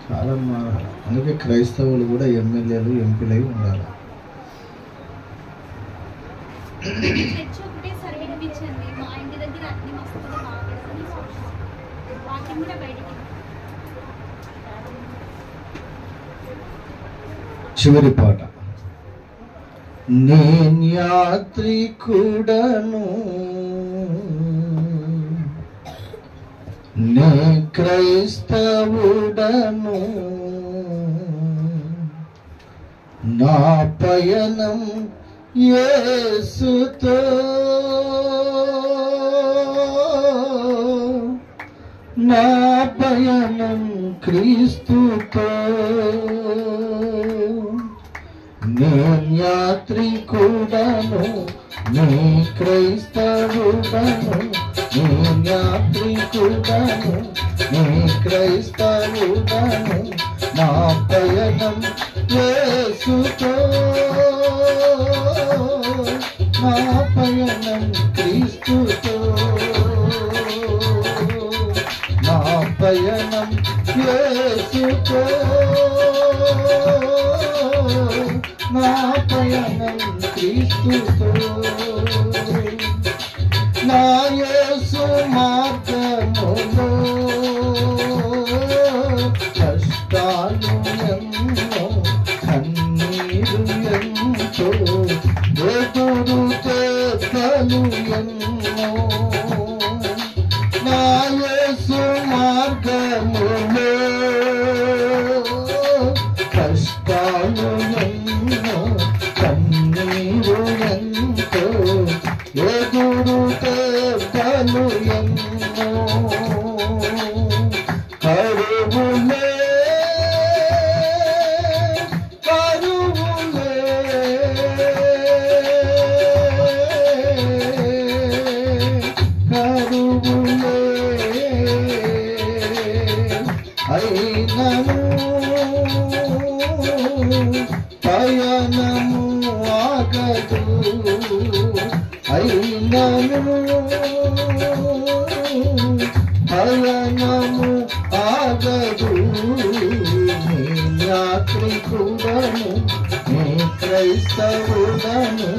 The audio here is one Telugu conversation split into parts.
చాలా మారాలి. అందుకే క్రైస్తవులు కూడా ఎమ్మెల్యేలు ఎంపీలై ఉండాలి. చివరి పాట. నీ యాత్రికుడను నే క్రైస్తవుడను, నా పయనం యేసుతో, నా పయనం క్రీస్తుతో. నే యాత్రికుడను నే క్రైస్తవుడను, నే యాత్రికుడను నే క్రైస్తవుడను, నా పయనం యేసుతో, నా పయనం క్రీస్తుతో, నా పయనం యేసుతో, నా పయనం క్రీస్తుతో. నా యేసు మార్గములో కష్టాలు ఎన్నో, కన్నీరు ఎంతో, ఎదురు తెప్పలు ఎన్నో. నా యేసు మార్గములో కష్టాలు ఎన్నో, కన్నీరు ఎంతో, ఎదురు తెప్పలు ఎన్నో. కరువులే కరువులే కరువులే అయినను పయనము ఆగదు, అయినను పయనము ఆగదు. నీ యాత్రికుడను నీ క్రైస్తవుడను,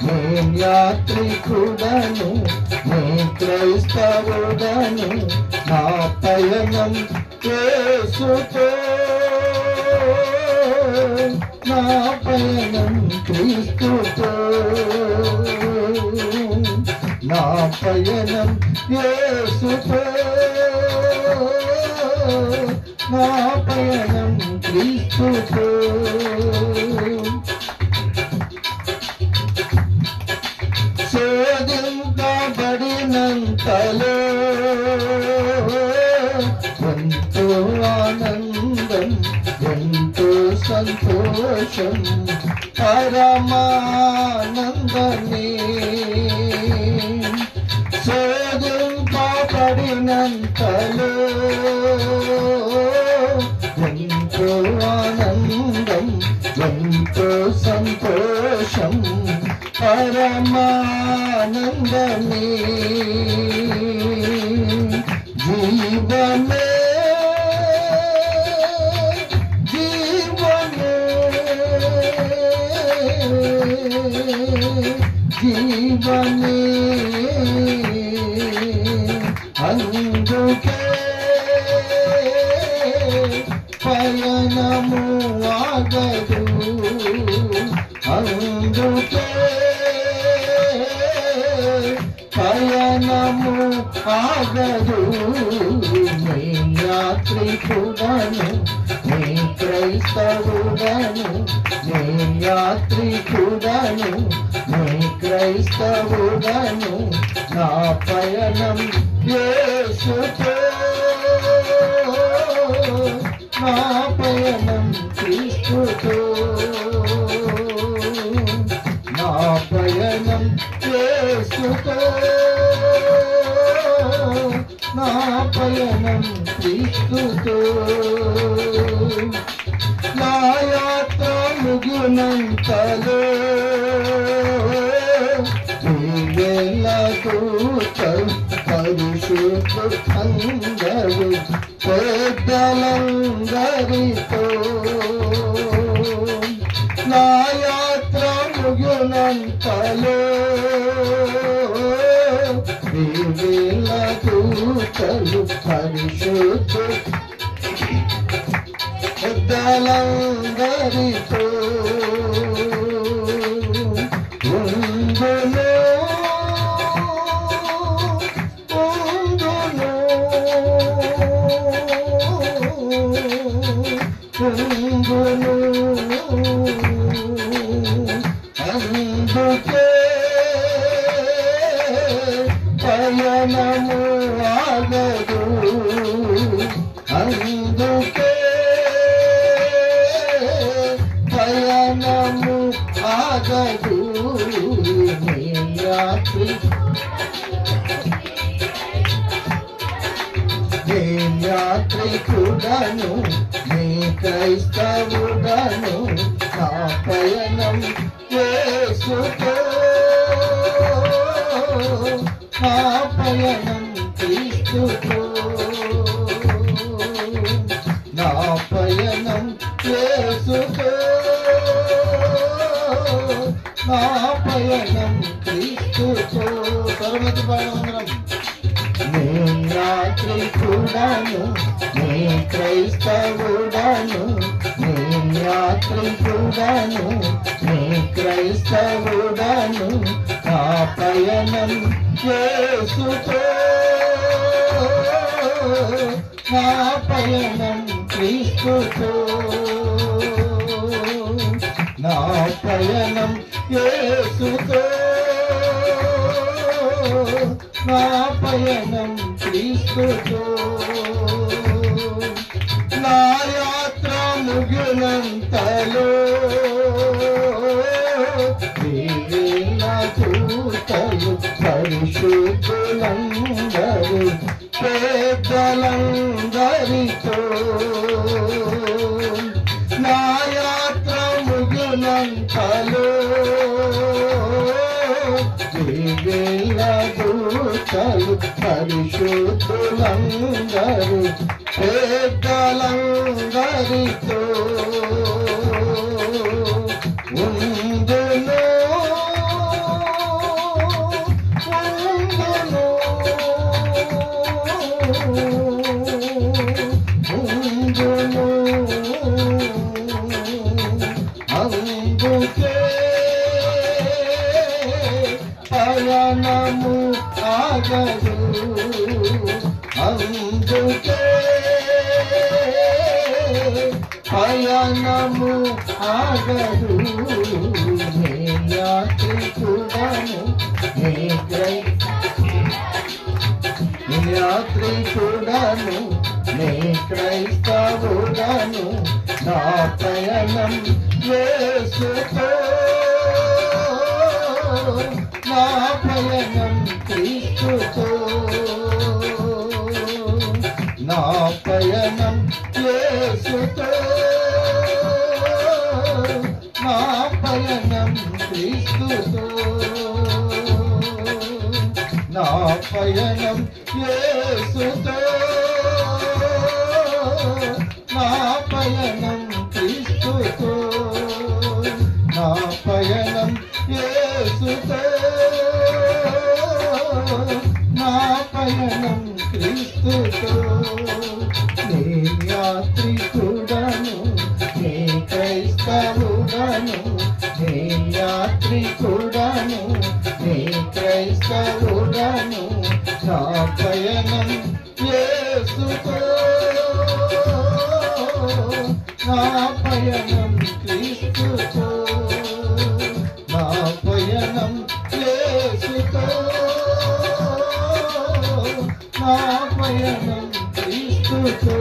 నీ యాత్రికుడను నీ క్రైస్తవుడను, నా పయనం యేసుతో, నా పయనం క్రీస్తుతో, నా పయనం యేసుతో, నా పయనం క్రీస్తుతో. శోధింపబడినంతలో ఎంతో ఆనందం, ఎంతో సంతోషం, పరమానందమే. శోధింపబడినంతలో ఎంతో ఆనందం, ఎంతో సంతోషం, పరమానందమే. జీవమే జీవమే జీవమే, అందుకే పయనము ఆగదు, అందుకే పయనము ఆగదు. నీ యాత్రికుడను నీ క్రైస్తవుడను, నీ యాత్రికుడను నీ క్రైస్తవుడను, నా పయనం యేసుతో, నా పయనం క్రీస్తుతో, నా పయనం యేసుతో, నా పయనం క్రీస్తుతో. నా యాత్ర ముగినంతలో వేలకు పరిశుద్ధుల పరిశుద్ధులు అందరూ పెద్దలందరితో నా యాత్ర ముగినంతలో వేవేల దూతలు పరిశుద్ధులు పెద్దలందరితో ఉండును అందుకే పయనము ఆగదు అందుకే పయనము ఆగదు యాత్రికుడను నీ క్రైస్తవుడను నా పయనం యేసుతో నా పయనం క్రీస్తుతో నా పయనం యేసుతో నా పయనం క్రీస్తుతో సర్వతి పాడమందరం నీ యాత్రికుడను నీ క్రైస్తవుడను నీ యాత్రికుడను నీ క్రైస్తవుడను నా పయనం యేసుతో నా పయనం క్రీస్తుతో నా పయనం యేసుతో నా పయనం క్రీస్తుతో నా యాత్ర ముగినంతలో వేవేల దూతలు పరిశుద్ధులందరూ పెద్దలందరితో నా యాత్ర ముగినంతలో వేవేల దూతలు పరిశుద్ధులందరూ పెద్దలందరితో ఉండును ఉండును అందుకే పయనము ఆగదు అందుకే పయనము ఆగదు నీ యాత్రికుడను నీ యాత్రికుడను నీ క్రైస్తవుడను నా పయనం యేసుతో నా పయనం క్రీస్తుతో నా పయనం యేసుతో నా పయనం క్రీస్తుతో నా పయనం యేసుతో నా పయనం క్రీస్తుతో నా పయనం యేసుతో నా పయనం క్రీస్తుతో నీ యాత్రికుడను నీ క్రైస్తవుడను నీ యాత్రికుడను నీ క్రైస్తవుడను నా పయనం యేసుతో నా పయనం క్రీస్తుతో నా పయనం యేసుతో నా పయనం క్రీస్తుతో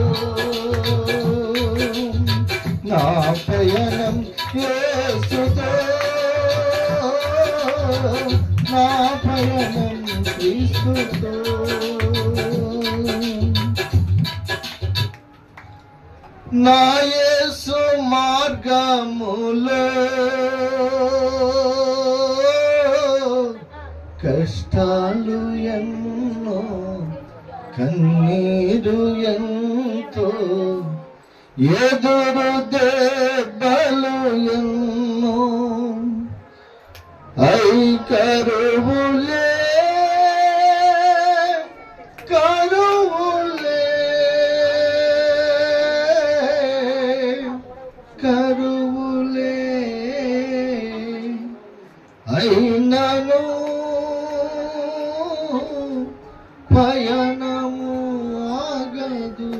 నా పయనం యేసుతో నా పయనం క్రీస్తుతో నా యేసు మార్గములో కష్టాలు ఎన్నో కన్నీరు ఎంతో, ఎదురు దెబ్బలు ఎన్నో, కరువులే కరువులే కరువులే అయినను పయనము ఆగదు,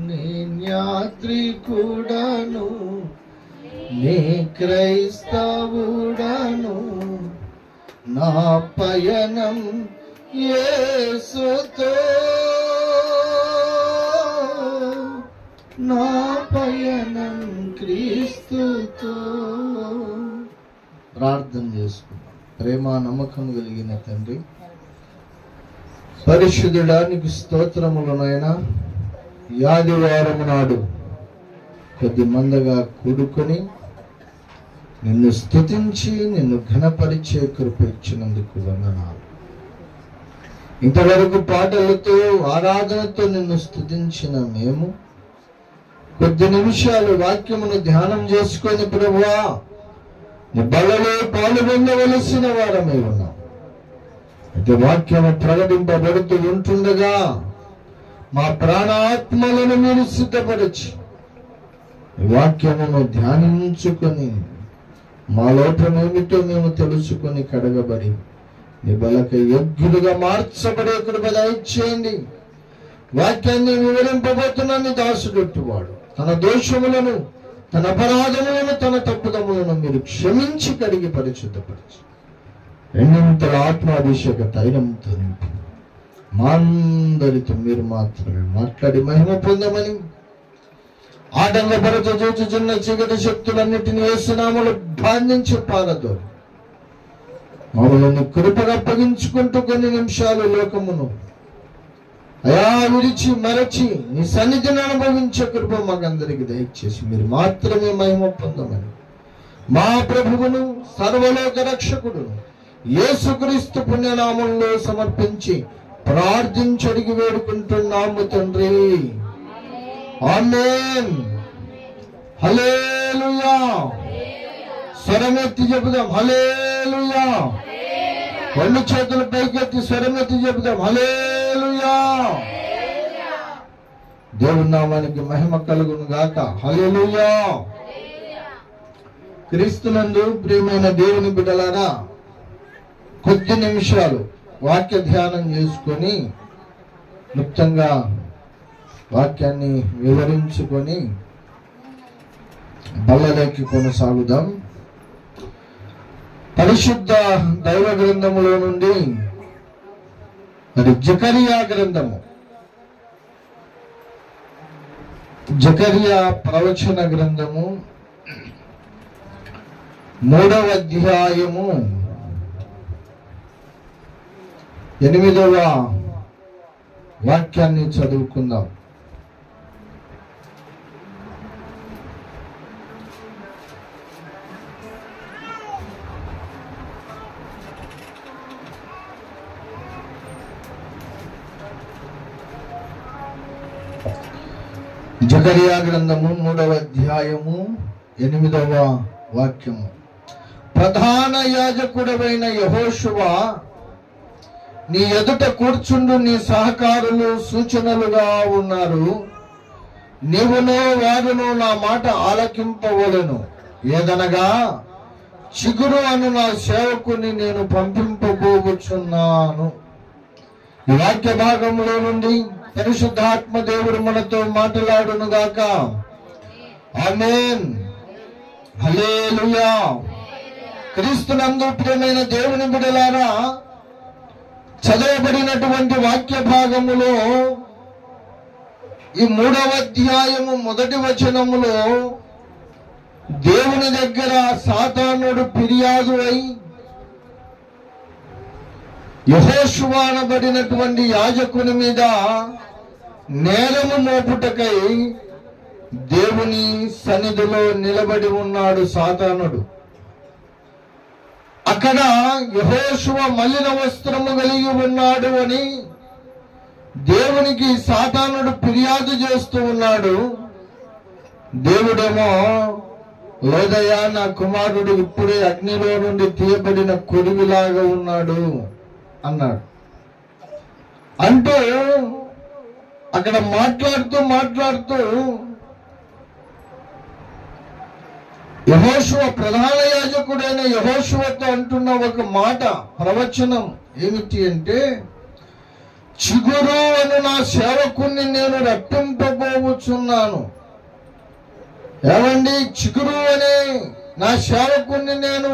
నేను యాత్రికుడను, నీ క్రైస్తవుడను, నా పయనం యేసుతో, నా పయనం క్రీస్తుతో. ప్రార్థన చేసుకున్నాం. ప్రేమ నమ్మకం కలిగిన తండ్రి, పరిశుద్ధుడానికి స్తోత్రములు నాయనా. ఆదివారం నాడు కొద్ది మందగా కూడుకొని నిన్ను స్తుతించి నిన్ను ఘనపరిచే కృప ఇచ్చినందుకు వందనాలు. ఇంతవరకు పాటలతో ఆరాధనతో నిన్ను స్తుతించిన మేము కొద్ది నిమిషాలు వాక్యమును ధ్యానం చేసుకొని ప్రభువా నీ బలలో పాల్గొనవలసిన వారమై ఉన్నాం. అయితే వాక్యము ప్రకటింపబడుతూ ఉంటుండగా మా ప్రాణాత్మలను మీరు సిద్ధపరచి వాక్యమును ధ్యానించుకొని మా లోపమేమిటో మేము తెలుసుకొని కడగబడి నీ బలక యోగ్యులుగా మార్చబడే కృప దయచేయండి. వాక్యాన్ని వివరింపబోతున్న నీ దాసుడొట్టువాడు తన దోషములను, తన అపరాధములను, తన తప్పుదములను మీరు క్షమించి కడిగి పరిశుద్ధపరచి రెండింతల ఆత్మాభిషేక తైలంతో నింపి మా అందరితో మీరు మాత్రమే మాట్లాడి మహిమ పొందమని, ఆటంకపరచ చూచుచున్న చీకటి శక్తులన్నిటినీ యేసునామములో బంధించి పారదోలి మమ్మల్ని కృపగా అప్పగించుకుంటూ కొన్ని నిమిషాలు లోకమును అయా విడిచి మరచి నీ సన్నిధిని అనుభవించే కృప మాకందరికి దయచేసి మీరు మాత్రమే మహిమ పొందమని మా ప్రభువును సర్వలోక రక్షకుడును యేసుక్రీస్తు పుణ్యనామంలో సమర్పించి ప్రార్థించి అడిగి వేడుకుంటున్నాము తండ్రి. ఆమేన్. హల్లెలూయా. స్వరమెత్తి చెబుదాం హల్లెలూయా. రెండు చేతులు పైకెత్తి స్వరమెత్తి చెబుదాం హల్లెలూయా. దేవుని నామానికి మహిమ కలుగును గాక. హల్లెలూయా. క్రీస్తునందు ప్రియమైన దేవుని బిడ్డలారా, కొద్ది నిమిషాలు వాక్య ధ్యానం చేసుకొని క్లుప్తంగా వాక్యాన్ని వివరించుకొని బల్లలోకి కొనసాగుదాం. పరిశుద్ధ దైవ గ్రంథములో నుండి మరి జకరియా గ్రంథము, జకరియా ప్రవచన గ్రంథము 3వ అధ్యాయము 8వ వాక్యాన్ని చదువుకుందాం. జకరియా గ్రంథము 3వ అధ్యాయము 8వ వాక్యము. ప్రధాన యాజకుడైన యెహోషువ నీ ఎదుట కూర్చుండు నీ సహకారులు సూచనలుగా ఉన్నారు. నీవును వారును నా మాట ఆలకింపవలెను. ఏదనగా చిగురు అను నా సేవకుని నేను పంపింపబోచున్నాను. ఈ వాక్య భాగంలో నుండి పరిశుద్ధాత్మ దేవుడు మనతో మాట్లాడును గాక. ఆమేన్. హల్లెలూయా. క్రీస్తునందు ప్రియమైన దేవుని బిడ్డలారా, చదవబడినటువంటి వాక్య భాగములో ఈ 3వ అధ్యాయము 1వ వచనములో దేవుని దగ్గర సాతానుడు ఫిర్యాదు అయి యెహోషువ అనబడినటువంటి యాజకుని మీద నేరము మోపుటకై దేవుని సన్నిధిలో నిలబడి ఉన్నాడు సాతానుడు. అక్కడ యెహోషువ మలిన వస్త్రము కలిగి ఉన్నాడు అని దేవునికి సాతానుడు ఫిర్యాదు చేస్తూ ఉన్నాడు. దేవుడేమో లేదయ్యా, నా కుమారుడు ఇప్పుడే అగ్నిలో నుండి తీయబడిన కొరివిలాగా ఉన్నాడు అన్నాడు. అంటే అక్కడ మాట్లాడుతూ యెహోషువ, ప్రధాన యాజకుడైన యెహోషువతో అంటున్న ఒక మాట, ప్రవచనం ఏమిటి అంటే, చిగురు అని నా సేవకుణ్ణి నేను రప్పింపబోచున్నాను. ఏమండి, చిగురు అనే నా సేవకుణ్ణి నేను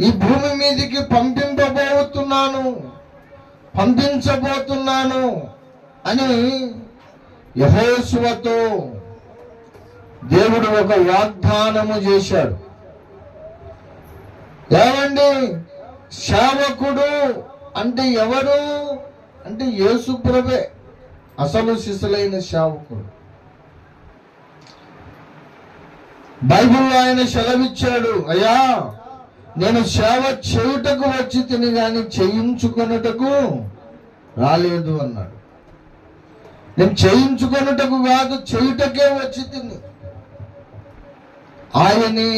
ఈ భూమి మీదికి పంపించబోతున్నాను అని యెహోషువతో దేవుడు ఒక వాగ్దానము చేశాడు. ఏమండి, సేవకుడు అంటే ఎవరు అంటే యేసు ప్రభువే అసలు సిసలైన సేవకుడు. బైబిల్లో ఆయన సెలవిచ్చాడు, అయ్యా నేను సేవ చేయుటకు వచ్చి తిని గాని చేయించుకొనుటకు రాలేదు అన్నాడు. నేను చేయించుకొనుటకు కాదు, చేయుటకే వచ్చి తిని. ఆయనే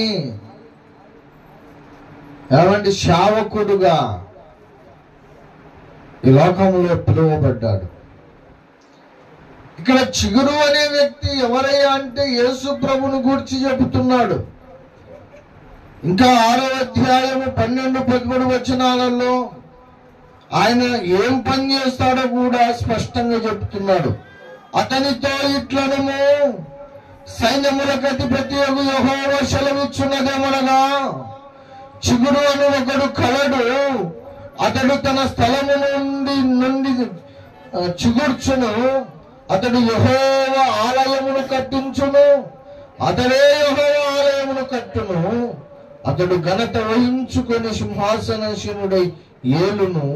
ఏమంటే సేవకుడుగా ఈ లోకంలో పిలువబడ్డాడు. ఇక్కడ చిగురు అనే వ్యక్తి ఎవరయ్యా అంటే యేసు ప్రభువును గురించి చెబుతున్నాడు. ఇంకా 6వ అధ్యాయము 12-13 వచనాలలో ఆయన ఏం పని చేస్తాడో కూడా స్పష్టంగా చెబుతున్నాడు. అతనితో ఇట్లనము, సైన్యములకు అధిపతి యెహోవా సెలవిచ్చున్నదేమనగా, చిగురు అని ఒకడు కలడు, అతడు తన స్థలము నుండి చిగుర్చును, అతడు యెహోవా ఆలయమును కట్టించును, అతడే యెహోవా ఆలయమును కట్టును, అతడు ఘనత వహించుకొని సింహాసనశీనుడై ఏలును,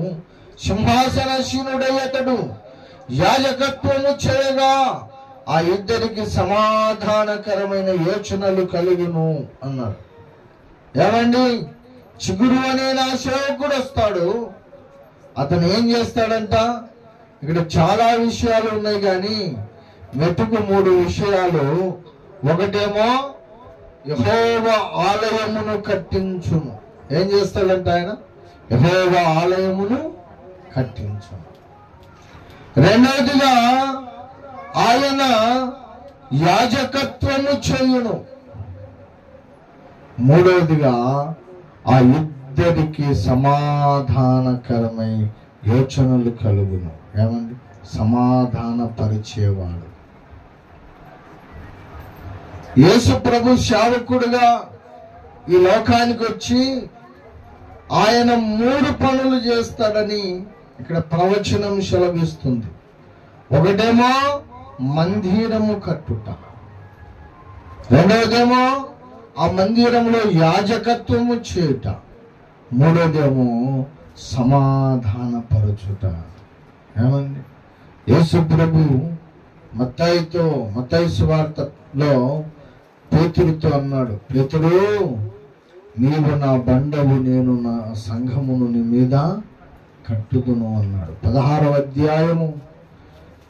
సింహాసనశీనుడై అతడు యాజకత్వము చేయగా ఆ ఇద్దరికి సమాధానకరమైన యోచనలు కలుగును అన్నాడు. ఏమండి, చిగురు అనే నా సేవకుడు వస్తాడు. అతను ఏం చేస్తాడంట? ఇక్కడ చాలా విషయాలు ఉన్నాయి కానీ మెతుకు 3 విషయాలు. ఒకటేమో యెహోవా ఆలయమును కట్టించును. ఏం చేస్తాడంట ఆయన? యెహోవా ఆలయమును కట్టించును. రెండవదిగా ఆయన యాజకత్వము చేయును. మూడవదిగా ఆ ఇద్దరికి సమాధానకరమై యోచనలు కలుగును. ఏమండి, సమాధాన పరిచేవాడు. యేసు ప్రభు సేవకుడుగా ఈ లోకానికి వచ్చి ఆయన 3 పనులు చేస్తాడని ఇక్కడ ప్రవచనం సెలవిస్తుంది. ఒకటేమో మందిరము కట్టుట, రెండవదేమో ఆ మందిరంలో యాజకత్వము చేయుట, మూడోదేమో సమాధానపరచుట. ఏమండి, యేసు ప్రభు మత్తయి సువార్తలో పేతురుతో అన్నాడు, పేతురు, నీవు నా బండవు, నేను నా సంఘమును నీ మీద కట్టుదును అన్నాడు. 16వ అధ్యాయము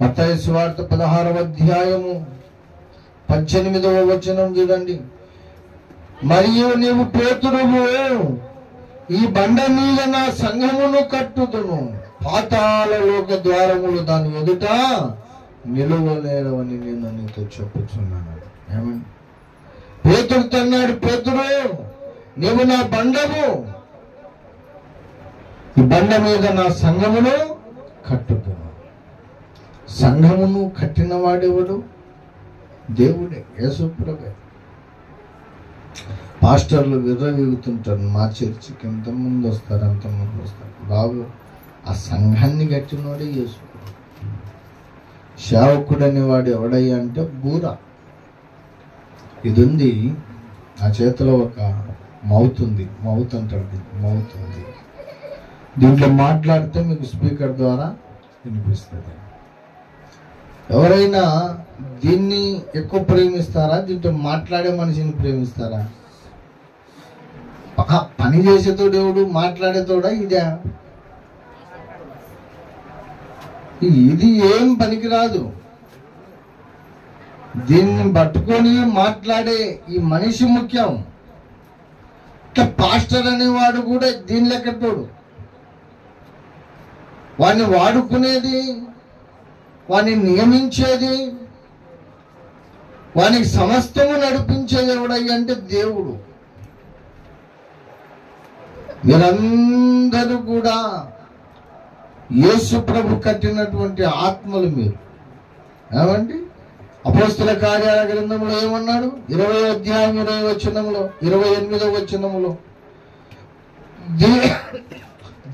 మత్తయి సువార్త 16వ అధ్యాయము 18వ వచనం చూడండి. మరియు నీవు పేతురువు, ఈ బండ మీద నా సంఘమును కట్టుదును, పాతాళలోక ద్వారములు దాని ఎదుట నిలువలేరవని నేను నీతో చెప్పుచున్నాను. ఏమండి, పేతురుతో అన్నాడు, పేతురు, నీవు నా బండవు, ఈ బండ మీద నా సంఘమును కట్టుదును. సంఘమును కట్టిన వాడెవడు? దేవుడే, యేసు ప్రభువే. పాస్టర్లు విర్రవీగుతుంటారు, మా చర్చికి ఎంతమంది వస్తారు, అంతమంది వస్తారు. బాబు, ఆ సంఘాన్ని కట్టినవాడే యేసు. సేవకుడు అనేవాడు ఎవడయ్యా అంటే బూర. ఇది ఉంది, ఆ చేతిలో ఒక మౌత్ ఉంది, మౌత్ అంటాడు, మౌత్ ఉంది. దీంట్లో మాట్లాడితే మీకు స్పీకర్ ద్వారా వినిపిస్తుంది. ఎవరైనా దీన్ని ఎక్కువ ప్రేమిస్తారా, దీంతో మాట్లాడే మనిషిని ప్రేమిస్తారా? పని చేసేతోడు ఎవడు, మాట్లాడేతోడా? ఇదే ఇది ఏం పనికిరాదు. దీన్ని పట్టుకొని మాట్లాడే ఈ మనిషి ముఖ్యం. ఇక పాస్టర్ అనేవాడు కూడా దీని లెక్కటోడు. వాడిని వాడుకునేది, వాడిని నియమించేది, వానికి సమస్తము నడిపించేది ఎవడయ్య అంటే దేవుడు. మీరందరూ కూడా యేసు ప్రభు కట్టినటువంటి ఆత్మలు మీరు. ఏమండి? అపోస్తల కార్యాల గ్రంథంలో ఏమన్నాడు? 20వ అధ్యాయం 20వ వచనంలో, 28వ వచనంలో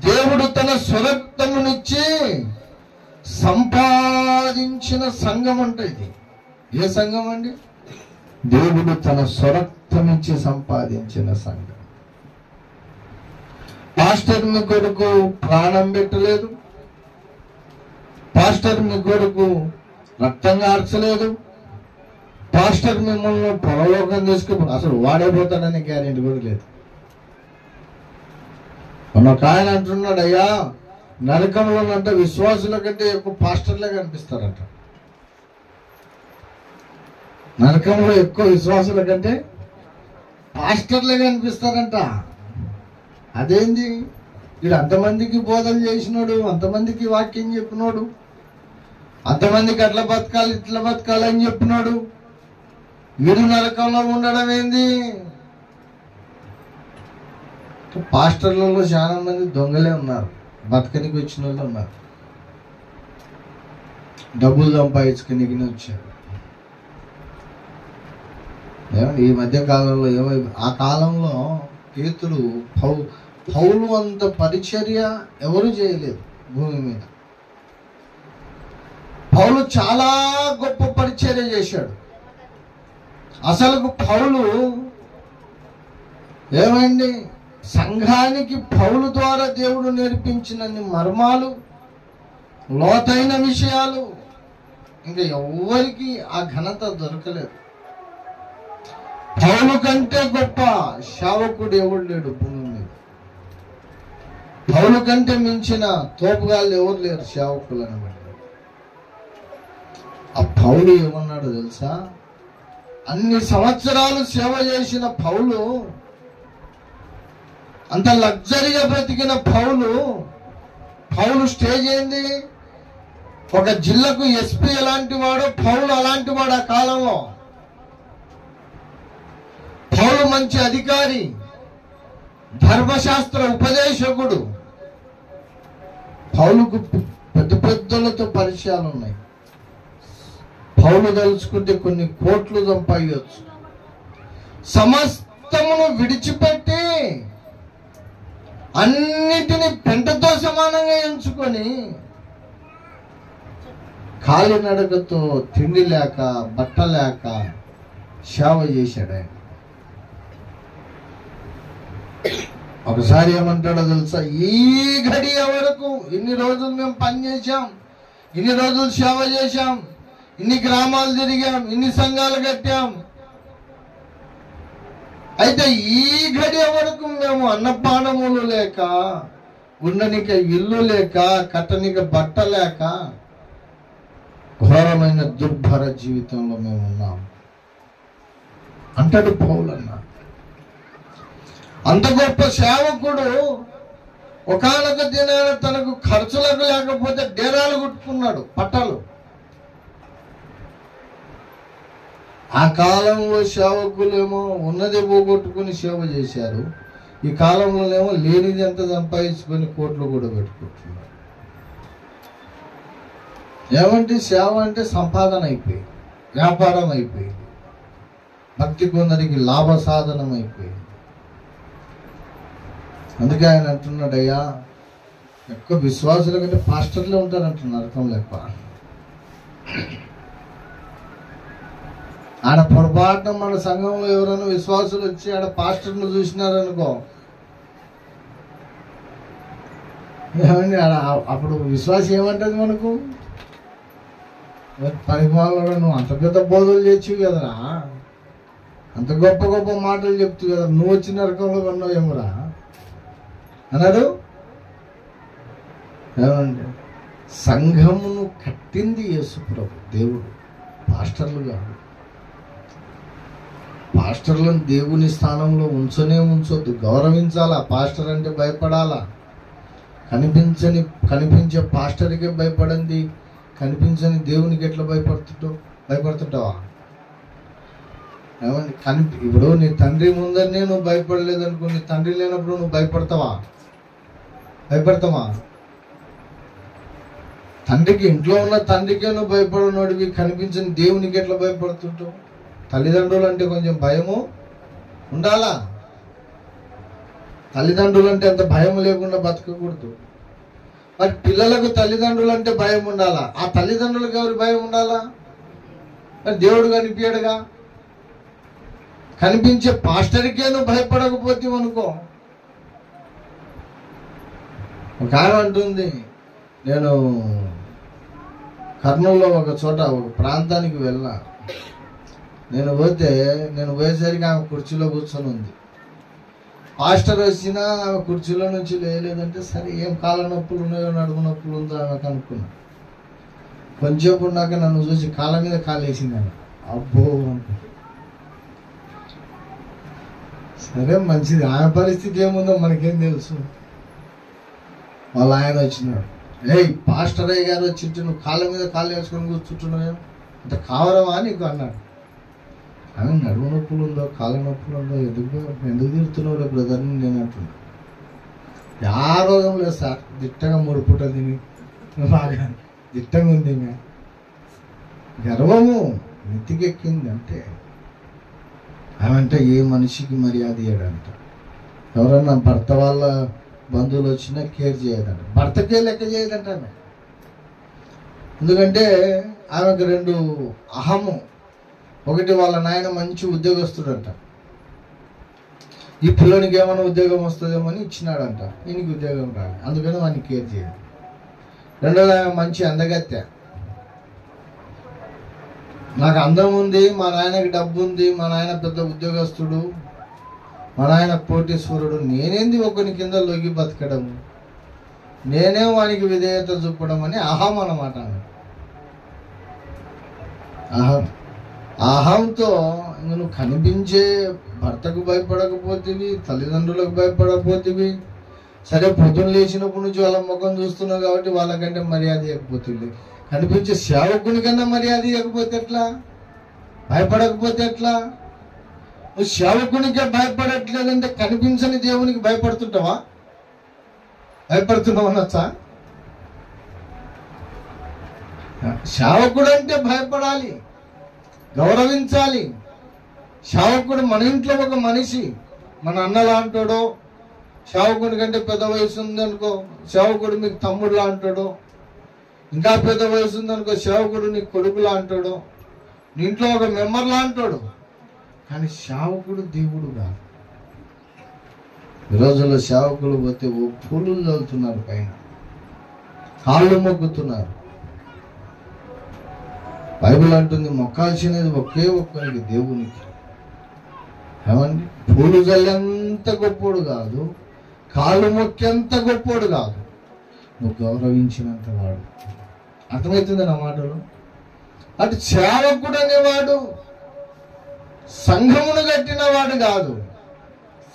దేవుడు తన స్వరక్తమునిచ్చి సంపాదించిన సంఘం అంటే ఇది. ఏ సంఘం అండి? దేవుడు తన స్వరక్తమిచ్చి సంపాదించిన సంఘం. పాస్టర్ మీ కొరకు ప్రాణం పెట్టలేదు, పాస్టర్ మీ కొరకు రక్తం కార్చలేదు, పాస్టర్ మిమ్మల్ని పరలోకం తీసుకుని అసలు వాడైపోతాడని గ్యారెంటీ కూడా లేదు. ఒక ఆయన అంటున్నాడు, అయ్యా నరకంలోనంట విశ్వాసుల కంటే ఎక్కువ పాస్టర్లే కనిపిస్తారంట. నరకంలో ఎక్కువ విశ్వాసుల కంటే పాస్టర్లే కనిపిస్తారంట. అదేంది? వీడు అంతమందికి బోధన చేసినోడు, అంతమందికి వాక్యం చెప్పినోడు, అంతమందికి అట్లా బతకాలి ఇట్లా బతకాలి అని చెప్పినాడు, వీడు నరకంలో ఉండడం ఏంది? పాస్టర్లలో చాలా మంది దొంగలే ఉన్నారు, బతకనికి వచ్చిన వాళ్ళు ఉన్నారు, డబ్బులు సంపాదించుకునికి వచ్చారు. ఈ మధ్య కాలంలో ఆ కాలంలో పేతురు పౌలు అంత పరిచర్య ఎవరు చేయలేదు భూమి మీద. పౌలు చాలా గొప్ప పరిచర్య చేశాడు. అసలు పౌలు ఏమైంది? సంఘానికి పౌలు ద్వారా దేవుడు నేర్పించినన్ని మర్మాలు, లోతైన విషయాలు ఇంకా ఎవరికి ఆ ఘనత దొరకలేదు. పౌలు కంటే గొప్ప సేవకుడు ఎవడు లేడు భూమి మీద. పౌలు కంటే మించిన తోపుగాళ్ళు ఎవరు లేరు సేవకులు అనమాట. ఆ పౌలు ఏమన్నాడు తెలుసా? అన్ని సంవత్సరాలు సేవ చేసిన పౌలు, అంత లగ్జరీగా బ్రతికిన పౌలు స్టేజ్ ఏంది? ఒక జిల్లాకు ఎస్పీ ఎలాంటి వాడో పౌలు అలాంటి వాడు. ఆ కాలంలో పౌలు మంచి అధికారి, ధర్మశాస్త్ర ఉపదేశకుడు. పౌలుకు పెద్ద పెద్దలతో పరిచయాలు ఉన్నాయి. పౌలు తలుచుకుంటే కొన్ని కోట్లు సంపాదించవచ్చు. సమస్తమును విడిచిపెట్టి అన్నిటిని పెంటతో సమానంగా ఎంచుకొని కాలినడకతో తిండి లేక బట్ట లేక సేవ చేశాడు ఆయన. ఒకసారి ఏమంటాడో తెలుసా? ఈ గడియ వరకు ఇన్ని రోజులు మేము పని చేశాం, ఇన్ని రోజులు సేవ చేశాం, ఇన్ని గ్రామాలు తిరిగాం, ఇన్ని సంఘాలు కట్టాం, అయితే ఈ గడియ వరకు మేము అన్నపానములు లేక, ఉండనిక ఇల్లు లేక, కట్టనిక బట్ట లేక ఘోరమైన దుర్భర జీవితంలో మేము ఉన్నాం అంటాడు పౌలు అన్న. అంత గొప్ప సేవకుడు ఒకానొక దినాన తనకు ఖర్చులకు లేకపోతే డేరాలు కుట్టుకున్నాడు, పట్టాలు. ఆ కాలంలో సేవకులేమో ఉన్నది పోగొట్టుకుని సేవ చేశారు. ఈ కాలంలోనేమో లేనిది ఎంత సంపాదించుకొని కోట్లు కూడా పెట్టుకుంటున్నారు. ఏమంటే సేవ అంటే సంపాదన అయిపోయింది, వ్యాపారం అయిపోయింది, భక్తి కొందరికి లాభ సాధనం అయిపోయింది. అందుకే ఆయన అంటున్నాడు, అయ్యా ఎక్కువ విశ్వాసుల కంటే పాస్టర్లే ఉంటారంటున్నారు నరకంలో ఎక్కువ. ఆడ పొరపాటున మన సంఘంలో ఎవరైనా విశ్వాసులు వచ్చి ఆడ పాస్టర్ను చూసినారనుకో, ఏమండి ఆడ అప్పుడు విశ్వాసం ఏమంటది మనకు? పరిమాణంలో నువ్వు అంత పెద్ద బోధలు చేర్చివి కదరా, అంత గొప్ప గొప్ప మాటలు చెప్తూ కదా, నువ్వు వచ్చి నరకంలో ఉన్నావు ఏమరా అన్నాడు. ఏమండి సంఘమును కట్టింది యేసుప్రభు, దేవుడు, పాస్టర్లు కాదు. పాస్టర్లను దేవుని స్థానంలో ఉంచొద్దు, గౌరవించాలా. పాస్టర్ అంటే భయపడాలా. కనిపించే పాస్టర్కే భయపడింది, కనిపించని దేవునికి ఎట్లా భయపడుతుంటావా? ఏమని ఇప్పుడు నీ తండ్రి ముందరనే నువ్వు భయపడలేదు అనుకో, నీ తండ్రి లేనప్పుడు నువ్వు భయపడతావా? తండ్రికి, ఇంట్లో ఉన్న తండ్రికే నువ్వు భయపడినోడివి, కనిపించని దేవునికి ఎట్లా భయపడుతుంటావు? తల్లిదండ్రులు అంటే కొంచెం భయము ఉండాలా. తల్లిదండ్రులు అంటే అంత భయం లేకుండా బతకకూడదు. మరి పిల్లలకు తల్లిదండ్రులు అంటే భయం ఉండాలా. ఆ తల్లిదండ్రులకు ఎవరు భయం ఉండాలా? మరి దేవుడు కనిపించడుగా. కనిపించే పాస్టర్కే నువ్వు భయపడకపోతే అనుకో. ఒక ఆమె అంటుంది, నేను కర్నూలులో ఒక చోట ఒక ప్రాంతానికి వెళ్ళా. నేను పోయేసరికి ఆమె కుర్చీలో కూర్చొని ఉంది. పాస్టర్ వచ్చినా ఆమె కుర్చీలో నుంచి లేదంటే, సరే ఏం కాళ్ళ నొప్పులు ఉన్నాయో నడుము నొప్పులు ఉందో ఆమెకు అనుకున్నా. కొంచెంసేపు ఉన్నాక నన్ను చూసి కాళ్ళ మీద కాలేసింది ఆమె. అబ్బో, సరే మంచిది, ఆమె పరిస్థితి ఏముందో మనకేం తెలుసు. వాళ్ళ ఆయన వచ్చినాడు, పాస్టర్ అయ్య గారు వచ్చి నువ్వు కాళ్ళ మీద కాళ్ళు వేసుకొని కూర్చుంటున్నావు, అంత కావరమా నీకు అన్నాడు. ఆమె నడుము నొప్పులు ఉందో కాళ్ళ నొప్పులు ఉందో ఎందుకు తిరుగుతున్నావు బ్రదర్ని నేను అంటున్నా. ఆ రోగం లేదు సార్, దిట్టంగా 3 పూటలు తిని బాగా దిట్టంగా ఉంది. గర్వము నెత్తికెక్కింది అంతే. ఆమెంటే ఏ మనిషికి మర్యాద ఇయ్యడంట. ఎవరన్నా భర్త వాళ్ళ బంధువులు వచ్చినా కేర్ చేయదంట, భర్తకే లెక్క చేయదంట ఆమె. ఎందుకంటే ఆమెకు 2 అహము. ఒకటి, వాళ్ళ నాయన మంచి ఉద్యోగస్తుడంట, ఈ పిల్లనికి ఏమైనా ఉద్యోగం వస్తుందేమో అని ఇచ్చినాడంట, ఈయనకి ఉద్యోగం రాదు, అందుకని వాడిని కేర్ చేయదు. రెండోది, ఆమె మంచి అందగత్తె. నాకు అందం ఉంది, మా నాయనకి డబ్బు ఉంది, మా నాయన పెద్ద ఉద్యోగస్తుడు, మా నాయన కోటీశ్వరుడు, నేనేంది ఒకని కింద లొంగి బతకడం, నేనే వానికి విధేయత చూపడం అని అహం అన్నమాట. అహంతో నువ్వు కనిపించే భర్తకు భయపడకపోతేవి, తల్లిదండ్రులకు భయపడకపోతేవి. సరే, పొద్దున్న లేచినప్పుడు నుంచి వాళ్ళ ముఖం చూస్తున్నావు కాబట్టి వాళ్ళకంటే మర్యాద ఇవ్వకపోతుంది. కనిపించే సేవకుని కన్నా మర్యాద ఇవ్వకపోతే ఎట్లా? భయపడకపోతే ఎట్లా? నువ్వు సేవకునికే భయపడట్లేదంటే కనిపించని దేవునికి భయపడుతున్నావా అనొచ్చా? సేవకుడు అంటే భయపడాలి, గౌరవించాలి. సేవకుడు మన ఇంట్లో ఒక మనిషి, మన అన్నలా అంటాడో, సేవకుడి కంటే పెద్ద వయసు ఉందనుకో సేవకుడు మీకు తమ్ముడులా అంటాడు, ఇంకా పెద్ద వయసు ఉందనుకో సేవకుడు నీకు కొడుకులా అంటాడు, నీ ఇంట్లో ఒక మెంబర్లా అంటాడు. కానీ సేవకుడు దేవుడు కాదు. ఈ రోజుల్లో సేవకులు పోతే ఓ పూలు చల్లుతున్నారు, పైన కాళ్ళు మొక్కుతున్నారు. బైబిల్ అంటుంది మొక్కాల్సినది ఒకే ఒక్కరికి, దేవునికి. ఏమండి, పూలు జల్లంత గొప్పోడు కాదు, కాళ్ళు మొక్కేంత గొప్పోడు కాదు, నువ్వు గౌరవించినంత వాడు. అర్థమవుతుంది నా మాటలు? అటు సేవకుడు అనేవాడు సంఘమును కట్టిన వాడు కాదు,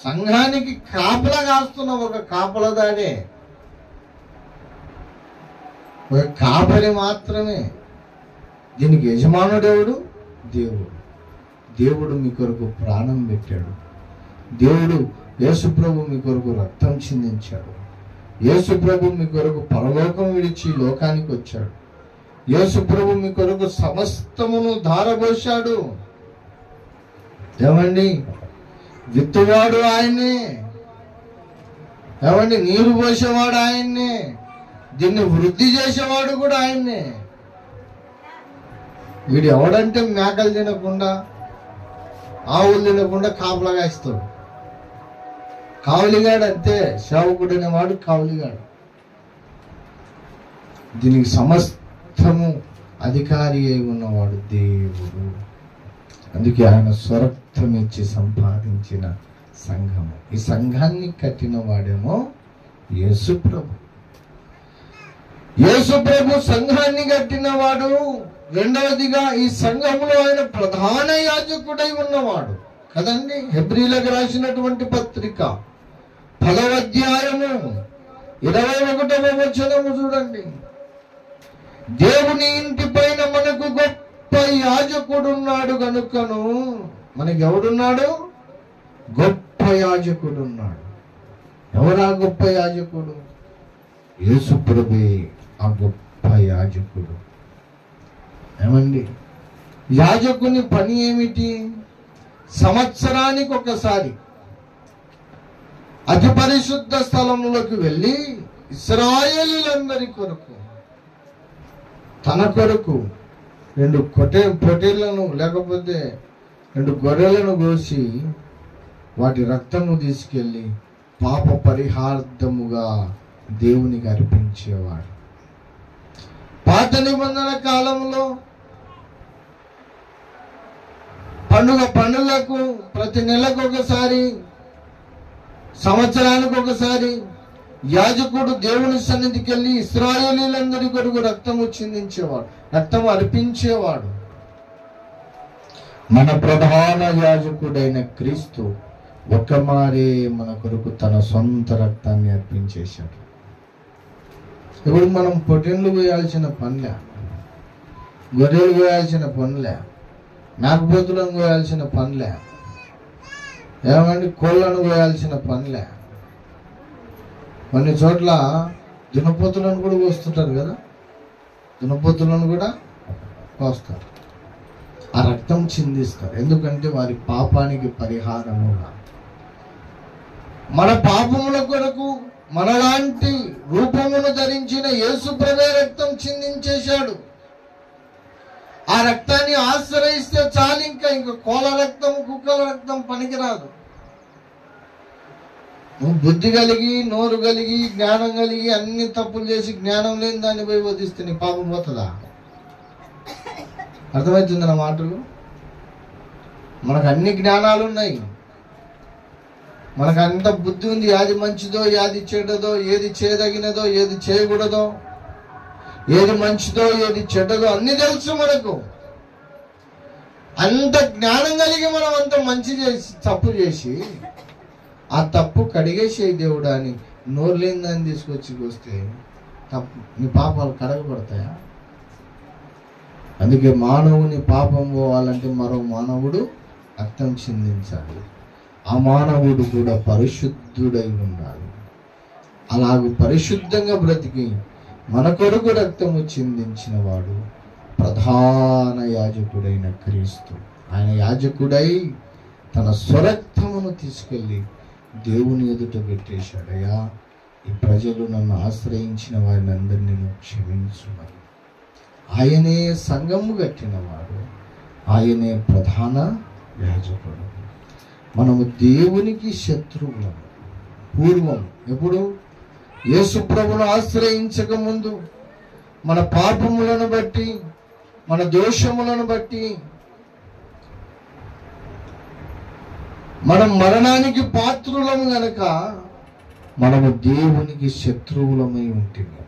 సంఘానికి కాపలా కాస్తున్న ఒక కాపలదాడే, ఒక కాపరి మాత్రమే. దీనికి యజమానుడు ఎవడు? దేవుడు. దేవుడు మీ కొరకు ప్రాణం పెట్టాడు. దేవుడు యేసుప్రభు మీ కొరకు రక్తం చిందించాడు. యేసుప్రభు మీ కొరకు పరలోకం విడిచి లోకానికి వచ్చాడు. యేసుప్రభు మీ కొరకు సమస్తమును ధారపోశాడు. ఏమండి, విత్తువాడు ఆయన్నే, ఏమండి నీరు పోసేవాడు ఆయన్నే, దీన్ని వృద్ధి చేసేవాడు కూడా ఆయన్నే. వీడు ఎవడంటే మేకలు తినకుండా ఆవులు తినకుండా కాపలాగా ఇస్తాడు, కావలిగాడు అంతే. సేవకుడు అనేవాడు కావలిగాడు. దీనికి సమస్తము అధికారి అయి ఉన్నవాడు దేవుడు. అందుకే ఆయన స్వరక్తం ఇచ్చి సంపాదించిన సంఘము. ఈ సంఘాన్ని కట్టిన వాడేమో యేసు ప్రభు. యేసు ప్రభు సంఘాన్ని కట్టినవాడు. రెండవదిగా ఈ సంఘంలో ఆయన ప్రధాన యాజకుడై ఉన్నవాడు కదండి. హెబ్రీలకు రాసినటువంటి పత్రిక 10వ అధ్యాయము 21వ వచనము చూడండి. దేవుని ఇంటి పైన మనకు గొప్ప యాజకుడున్నాడు గనుకను, మనకి ఎవడున్నాడు? గొప్ప యాజకుడున్నాడు. ఎవరా గొప్ప యాజకుడు? యేసు ప్రభువే ఆ గొప్ప యాజకుడు. ఏమండి, యాజకుని పని ఏమిటి? సంవత్సరానికి ఒకసారి అతి పరిశుద్ధ స్థలంలోకి వెళ్ళి ఇశ్రాయేలీయులందరి కొరకు, తన కొరకు 2 పొట్టేళ్లను లేకపోతే 2 గొర్రెలను కోసి వాటి రక్తము తీసుకెళ్ళి పాప పరిహార్థముగా దేవునికి అర్పించేవాడు. పాత నిబంధన కాలంలో పండుగలకు ప్రతి నెలకు ఒకసారి, సంవత్సరానికి ఒకసారి యాజకుడు దేవుని సన్నిధికి వెళ్ళి ఇశ్రాయేలీయులందరి కొరకు రక్తము చిందించేవాడు, రక్తం అర్పించేవాడు. మన ప్రధాన యాజకుడైన క్రీస్తు ఒక్కమారే మన కొరకు తన సొంత రక్తాన్ని అర్పించేశాడు. ఇప్పుడు మనం పొట్టెన్లు కోయాల్సిన పనిలే, గొర్రెలు కోయాల్సిన పనిలే, మేకపోతులను కోయాల్సిన పనిలే, ఏమండి కోళ్ళను కోయాల్సిన పనిలే. కొన్ని చోట్ల దున్నపోతులను కూడా కోస్తుంటారు కదా, దున్నపోతులను కూడా కోస్తారు. ఆ రక్తం చిందిస్తారు, ఎందుకంటే వారి పాపానికి పరిహారముగా. మన పాపముల కొరకు మనలాంటి రూపమును ధరించిన యేసు ప్రభువే రక్తం చిందించేశాడు. ఆ రక్తాన్ని ఆశ్రయిస్తే చాలు, ఇంకా కోళ్ళ రక్తం, కుక్కల రక్తం పనికిరాదు. నువ్వు బుద్ధి కలిగి, నోరు కలిగి, జ్ఞానం కలిగి అన్ని తప్పులు చేసి జ్ఞానం లేని దాన్ని పోయి వదిస్తే నీ పాపం పోతుందా? అర్థమవుతుంది నా మాటలు? మనకు అన్ని జ్ఞానాలు ఉన్నాయి, మనకు అంత బుద్ధి ఉంది. ఏది మంచిదో, ఏది చెడ్డదో, ఏది చేయదగినదో, ఏది చేయకూడదో, ఏది మంచిదో, ఏది చెడ్డదో అన్ని తెలుసు మనకు. అంత జ్ఞానం కలిగి మనం అంత మంచి చేసి తప్పు చేసి ఆ తప్పు కడిగేసే దేవుడా అని నోరు లేని దాన్ని తీసుకొచ్చి వస్తే తప్పు, నీ పాపాలు కడగబడతాయా? అందుకే మానవుని పాపం పోవాలంటే మరో మానవుడు రక్తం చిందించాలి. ఆ మానవుడు కూడా పరిశుద్ధుడై ఉండాలి. అలాగూ పరిశుద్ధంగా బ్రతికి మన కొరకు రక్తము చిందించిన వాడు ప్రధాన యాజకుడైన క్రీస్తు. ఆయన యాజకుడై తన స్వరక్తమును తీసుకెళ్ళి దేవుని ఎదుట పెట్టేశాడయ్యా, ఈ ప్రజలు నన్ను ఆశ్రయించిన వారిని అందరినీ క్షమించుమని. ఆయనే సంఘము కట్టినవాడు, ఆయనే ప్రధాన యాజకుడు. మనము దేవునికి శత్రువులము. పూర్వం ఎప్పుడు? యేసు ప్రభువును ఆశ్రయించక ముందు మన పాపములను బట్టి, మన దోషములను బట్టి మనం మరణానికి పాత్రులము గనక మనము దేవునికి శత్రువులమై ఉంటుంది.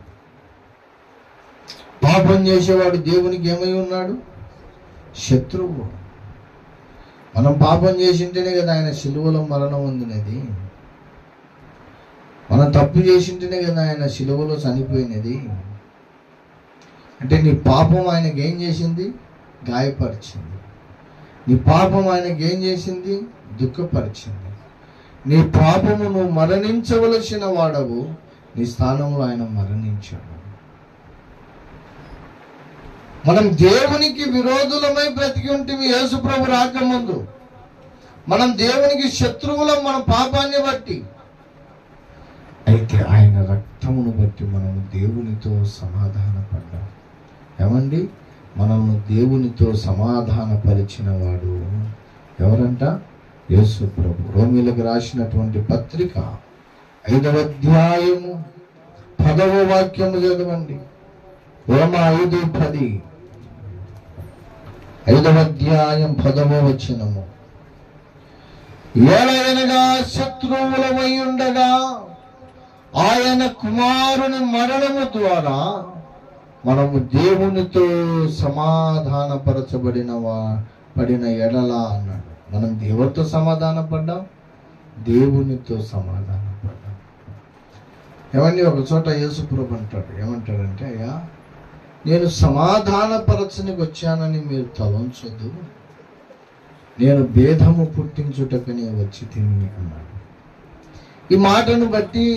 పాపం చేసేవాడు దేవునికి ఏమై ఉన్నాడు? శత్రువు. మనం పాపం చేసింటేనే కదా ఆయన శిలువలో మరణం పొందినది. మనం తప్పు చేసింటేనే కదా ఆయన శిలువలో చనిపోయినది. అంటే నీ పాపం ఆయనకి ఏం చేసింది? గాయపరిచింది. నీ పాపం ఆయనకి ఏం చేసింది? దుఃఖపరిచింది. నీ పాపము నువ్వు మరణించవలసిన వాడవు, నీ స్థానంలో ఆయన మరణించాడు. మనం దేవునికి విరోధులమై బ్రతికి ఉంటుంది. యేసు ప్రభు రాకముందు మనం దేవునికి శత్రువులం, మన పాపాన్ని బట్టి. అయితే ఆయన రక్తమును బట్టి మనము దేవునితో సమాధాన పడ్డాం. ఏమండి, మనము దేవునితో సమాధానపరిచిన వాడు ఎవరంట? యేసు ప్రభు. రోమీలకు రాసినటువంటి పత్రిక 5వ అధ్యాయము 10వ వాక్యము చదవండి. రోమా 5:10. 5వ అధ్యాయం 10వ వచనము. ఏలయనగా శత్రువులమై ఉండగా ఆయన కుమారుని మరణము ద్వారా మనము దేవునితో పడిన ఎడల అన్నాడు. మనం దేవుడితో సమాధాన పడ్డాం, దేవునితో సమాధాన పడ్డాం. ఏమండి, ఒక చోట యేసుప్రభు అంటాడు, ఏమంటాడంటే, అయ్యా నేను సమాధానపరచనికి వచ్చానని మీరు తలంచొద్దు, నేను భేదము పుట్టించుటకనే వచ్చి తిని అన్నాడు. ఈ మాటను బట్టి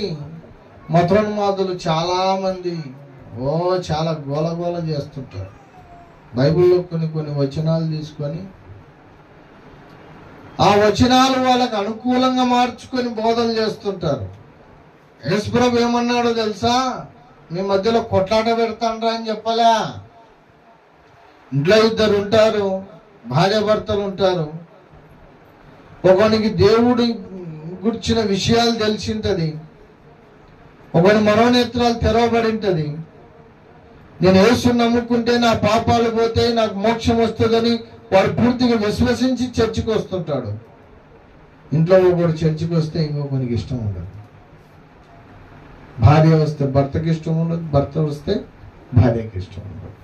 మతోన్మాదులు చాలామంది చాలా గోలగోల చేస్తుంటారు. బైబిల్లో కొన్ని వచనాలు తీసుకొని ఆ వచనాలు వాళ్ళకు అనుకూలంగా మార్చుకొని బోధన చేస్తుంటారు. యేసుప్రభు ఏమన్నాడో తెలుసా? మీ మధ్యలో కొట్లాట పెడతాండ్రా అని చెప్పలే. ఇంట్లో ఇద్దరు ఉంటారు, భార్య భర్తలు ఉంటారు. ఒకనికి దేవుడి గురించిన విషయాలు తెలిసింటది, ఒకని మనోనేత్రాలు తెరవబడి ఉంటది. నేను యేసుని నమ్ముకుంటే నా పాపాలు పోతే నాకు మోక్షం వస్తుందని వాడు పూర్తిగా విశ్వసించి చర్చికి వస్తుంటాడు. ఇంట్లో ఒకడు చర్చికి వస్తే ఇంకొకరికి ఇష్టం ఉండదు. భార్య వస్తే భర్తకి ఇష్టం ఉండదు, భర్త వస్తే భార్యకి ఇష్టం ఉండదు.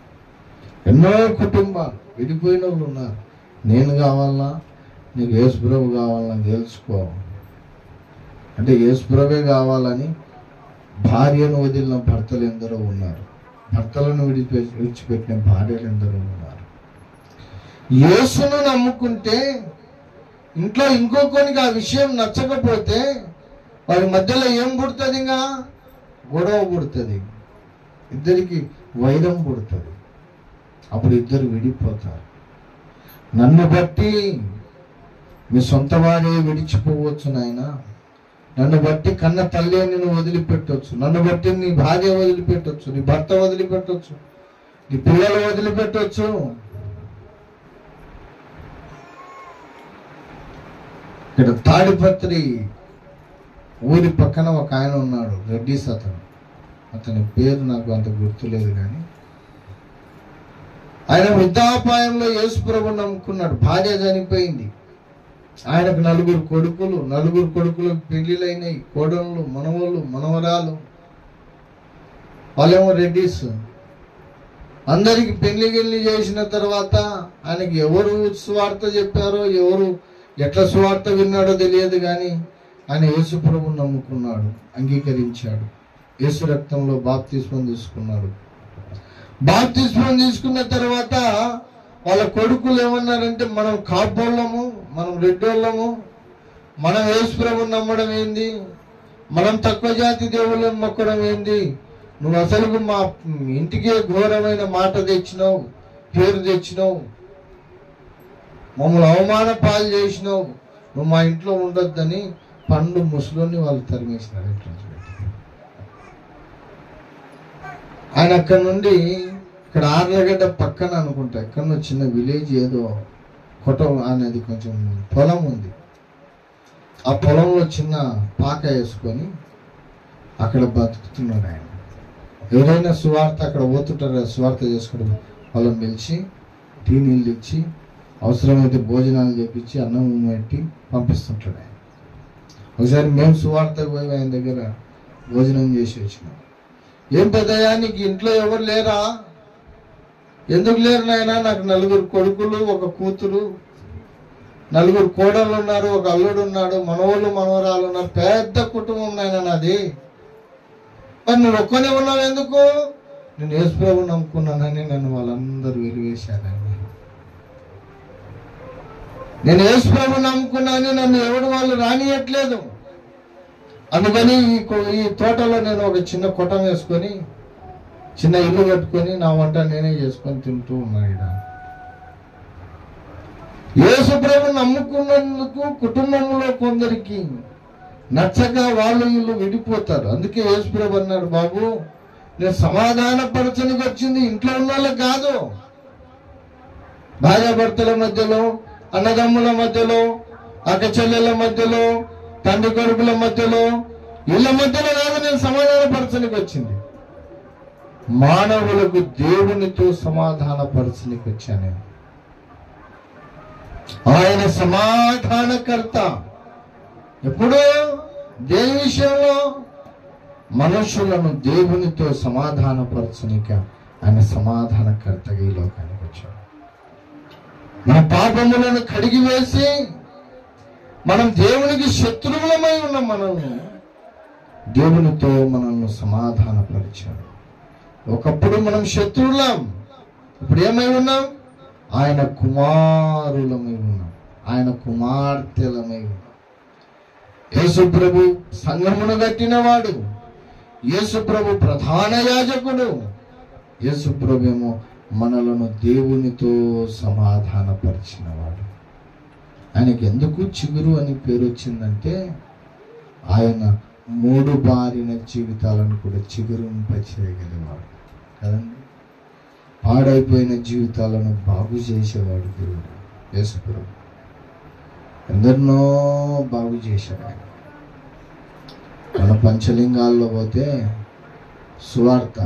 ఎన్నో కుటుంబాలు విడిపోయిన వాళ్ళు ఉన్నారు. నేను కావాలా, నీకు యేసుప్రభు కావాలని తెలుసుకో అంటే యేసుప్రభే కావాలని భార్యను వదిలిన భర్తలు ఎందరో ఉన్నారు, భర్తలను విడిచిపెట్టిన భార్యలు ఎందరో ఉన్నారు. యేసును నమ్ముకుంటే ఇంట్లో ఇంకొకరికి ఆ విషయం నచ్చకపోతే వారి మధ్యలో ఏం పుడుతుంది? ఇంకా గొడవ పుడుతుంది, ఇద్దరికి వైరం పుడుతుంది. అప్పుడు ఇద్దరు విడిపోతారు. నన్ను బట్టి మీ సొంత వారే విడిచిపోవచ్చు నాయన, నన్ను బట్టి కన్న తల్లి నిన్ను వదిలిపెట్టవచ్చు, నన్ను బట్టి నీ భార్య వదిలిపెట్టవచ్చు, నీ భర్త వదిలిపెట్టవచ్చు, నీ పిల్లలు వదిలిపెట్టవచ్చు. ఇక్కడ తాడిపత్రి ఊరి పక్కన ఒక ఆయన ఉన్నాడు, రెడ్డిస్. అతని పేరు నాకు అంత గుర్తులేదు, కానీ ఆయన వృద్ధాపాయంలో యేసుప్రభుని నమ్ముకున్నాడు. భార్య చనిపోయింది, ఆయనకు నలుగురు కొడుకులకు పెళ్లిళ్ళైనాయి, కోడళ్ళు, మనవళ్ళు, మనవరాలు. వాళ్ళేమో రెడ్డిస్. అందరికి పెళ్లి చేసిన తర్వాత ఆయనకి ఎవరు సువార్త చెప్పారో, ఎవరు ఎట్లా సువార్త విన్నాడో తెలియదు, కానీ ఆయన యేసుప్రభుని నమ్ముకున్నాడు, అంగీకరించాడు. యేసు రక్తంలో బాప్తిస్మం తీసుకున్నాడు. బాప్తిస్మం తీసుకున్న తర్వాత వాళ్ళ కొడుకులు ఏమన్నారంటే, మనం కాపోళ్ళము, మనం రెడ్డోళ్ళము, మనం యేసుప్రభుని నమ్మడం ఏంది, మనం తక్కువ జాతి దేవుళ్ళని మొక్కడం ఏంది, నువ్వు అసలు మా ఇంటికే ఘోరమైన మాట తెచ్చినావు, పేరు తెచ్చినావు, మమ్మల్ని అవమాన పాలు చేసినావు, నువ్వు మా ఇంట్లో ఉండొద్దని పండు ముసలోని వాళ్ళు తరిమేసినారు ఇంట్లో. ఆయన అక్కడ నుండి ఇక్కడ ఆర్లగడ్డ పక్కన అనుకుంటా ఎక్కడో చిన్న విలేజ్, ఏదో కొట్ట అనేది కొంచెం పొలం ఉంది. ఆ పొలంలో చిన్న పాక వేసుకొని అక్కడ బతుకుతున్నాడు ఆయన. ఎవరైనా సువార్త అక్కడ పోతుంటారు, సువార్త చేసుకోవడం, వాళ్ళని పిలిచి టీ నీళ్ళు ఇచ్చి అవసరమైతే భోజనాలు చేపించి అన్నం పెట్టి పంపిస్తుంటాడు ఆయన. ఒకసారి మేము సువార్తకు పోయి ఆయన దగ్గర భోజనం చేసి వచ్చినాం. ఏం పెద్దయ్యా, నీకు ఇంట్లో ఎవరు లేరా? ఎందుకు లేరు నాయనా? నాకు 4 కొడుకులు, 1 కూతురు, 4 కోడళ్ళు ఉన్నారు, 1 అల్లుడు ఉన్నాడు, మనవళ్ళు మనవరాలు ఉన్నారు, పెద్ద కుటుంబం నాయన నాది. మరి నువ్వు ఒక్కనే ఉన్నావు ఎందుకు? నేను యేసుప్రభుని నమ్ముకున్నానని నన్ను వాళ్ళందరూ వెలివేశారని. నేను యేసుప్రభుని నమ్ముకున్నానని నన్ను ఎవడు వాళ్ళు రానియట్లేదు. అందుకని ఈ తోటలో నేను ఒక చిన్న కొట్టం వేసుకొని, చిన్న ఇల్లు కట్టుకొని నా వంట నేనే చేసుకొని తింటూ ఉన్నాడు. యేసుప్రభుని నమ్ముకున్నందుకు కుటుంబంలో కొందరికి నచ్చక వాళ్ళు వీళ్ళు విడిపోతారు. అందుకే యేసుప్రభు అన్నాడు, బాబు నేను సమాధానపరచనికి వచ్చింది ఇంట్లో ఉన్న వాళ్ళకి కాదు, భార్యాభర్తల మధ్యలో, అన్నదమ్ముల మధ్యలో, అక్క చెల్లెల మధ్యలో, తండ్రి కొడుకుల మధ్యలో, వీళ్ళ మధ్యలో కాదు నేను సమాధానపరచనికి వచ్చింది, మానవులకు దేవునితో సమాధానపరచనికి వచ్చాను. ఆయన సమాధానకర్త. ఎప్పుడు దేని విషయంలో? మనుషులను దేవునితో సమాధానపరచనిక ఆయన సమాధానకర్తగా ఈ లోకానికి వచ్చాడు. మన పాపములను కడిగి వేసి మనం దేవునికి శత్రువులమై ఉన్న మనల్ని దేవునితో మనల్ని సమాధానపరిచాడు. ఒకప్పుడు మనం శత్రువులం, ఇప్పుడు ఏమై ఉన్నాం? ఆయన కుమారులమై ఉన్నాం, ఆయన కుమార్తెలమై ఉన్నాం. యేసు ప్రభు సంఘమును కట్టినవాడు, యేసు ప్రభు ప్రధాన యాజకుడు, యేసు ప్రభు ఏమో మనలను దేవునితో సమాధానపరిచినవాడు. ఆయనకి ఎందుకు చిగురు అని పేరు వచ్చిందంటే ఆయన 3 బారిన జీవితాలను కూడా చిగురింపచేయగలిగేవాడు కదండి. పాడైపోయిన జీవితాలను బాగు చేసేవాడు దేవుడు యేసు ప్రభు. ఎందరినో బాగు చేశాడు ఆయన. మన పంచలింగాల్లో పోతే సువార్త,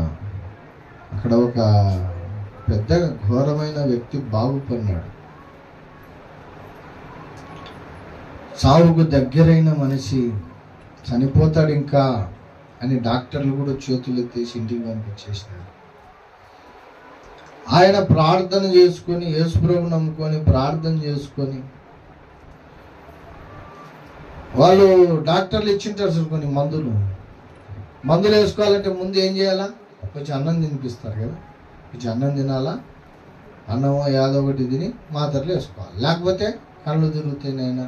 అక్కడ ఒక పెద్ద ఘోరమైన వ్యక్తి బాగుపడినాడు. సావుకు దగ్గరైన మనిషి చనిపోతాడు ఇంకా అని డాక్టర్లు కూడా చేతులు ఎత్తేసి ఇంటికి పంపించేసినారు. ఆయన ప్రార్థన చేసుకొని, యేసుప్రభుని నమ్ముకొని ప్రార్థన చేసుకొని, వాళ్ళు డాక్టర్లు ఇచ్చింటారు సార్ కొన్ని మందులు వేసుకోవాలంటే ముందు ఏం చేయాలా? కొంచెం అన్నం తినిపిస్తారు కదా, కొంచెం అన్నం తినాలా, అన్నమో యాదో ఒకటి తిని మాత్రలు వేసుకోవాలి, లేకపోతే కళ్ళు తిరుగుతాయినైనా,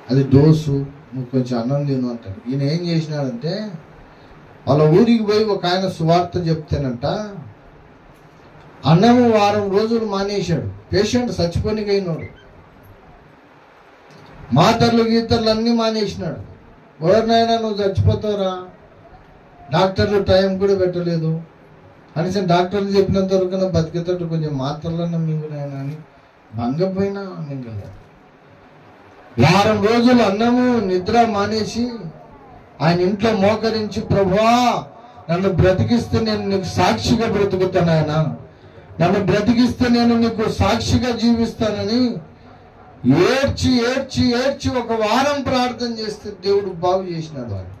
అది డోసు, నువ్వు కొంచెం అన్నం తిను అంటారు. ఈయన ఏం చేసినాడంటే వాళ్ళ ఊరికి పోయి ఒక ఆయన సువార్త చెప్తేనంట అన్నము 1 వారం రోజులు మానేశాడు. పేషెంట్ చచ్చిపోనికైనాడు, మాతర్లు గీతర్లు అన్నీ మానేసినాడు. ఎవరినైనా నువ్వు చచ్చిపోతావురా, డాక్టర్లు టైం కూడా పెట్టలేదు కనీసం డాక్టర్లు చెప్పినంత వరకు బతికేటట్టు కొంచెం మాత్రలన్నా మింగునైనా అని భంగపోయినా మింగలేదు. 1 వారం రోజులు అన్నము నిద్ర మానేసి ఆయన ఇంట్లో మోకరించి, ప్రభువా నన్ను బ్రతికిస్తే నేను నీకు సాక్షిగా బ్రతుకుతాను, ఆయన నన్ను బ్రతికిస్తే నేను నీకు సాక్షిగా జీవిస్తానని ఏడ్చి ఏడ్చి ఏడ్చి 1 వారం ప్రార్థన చేస్తే దేవుడు బాగు చేసినాడు. ఆయన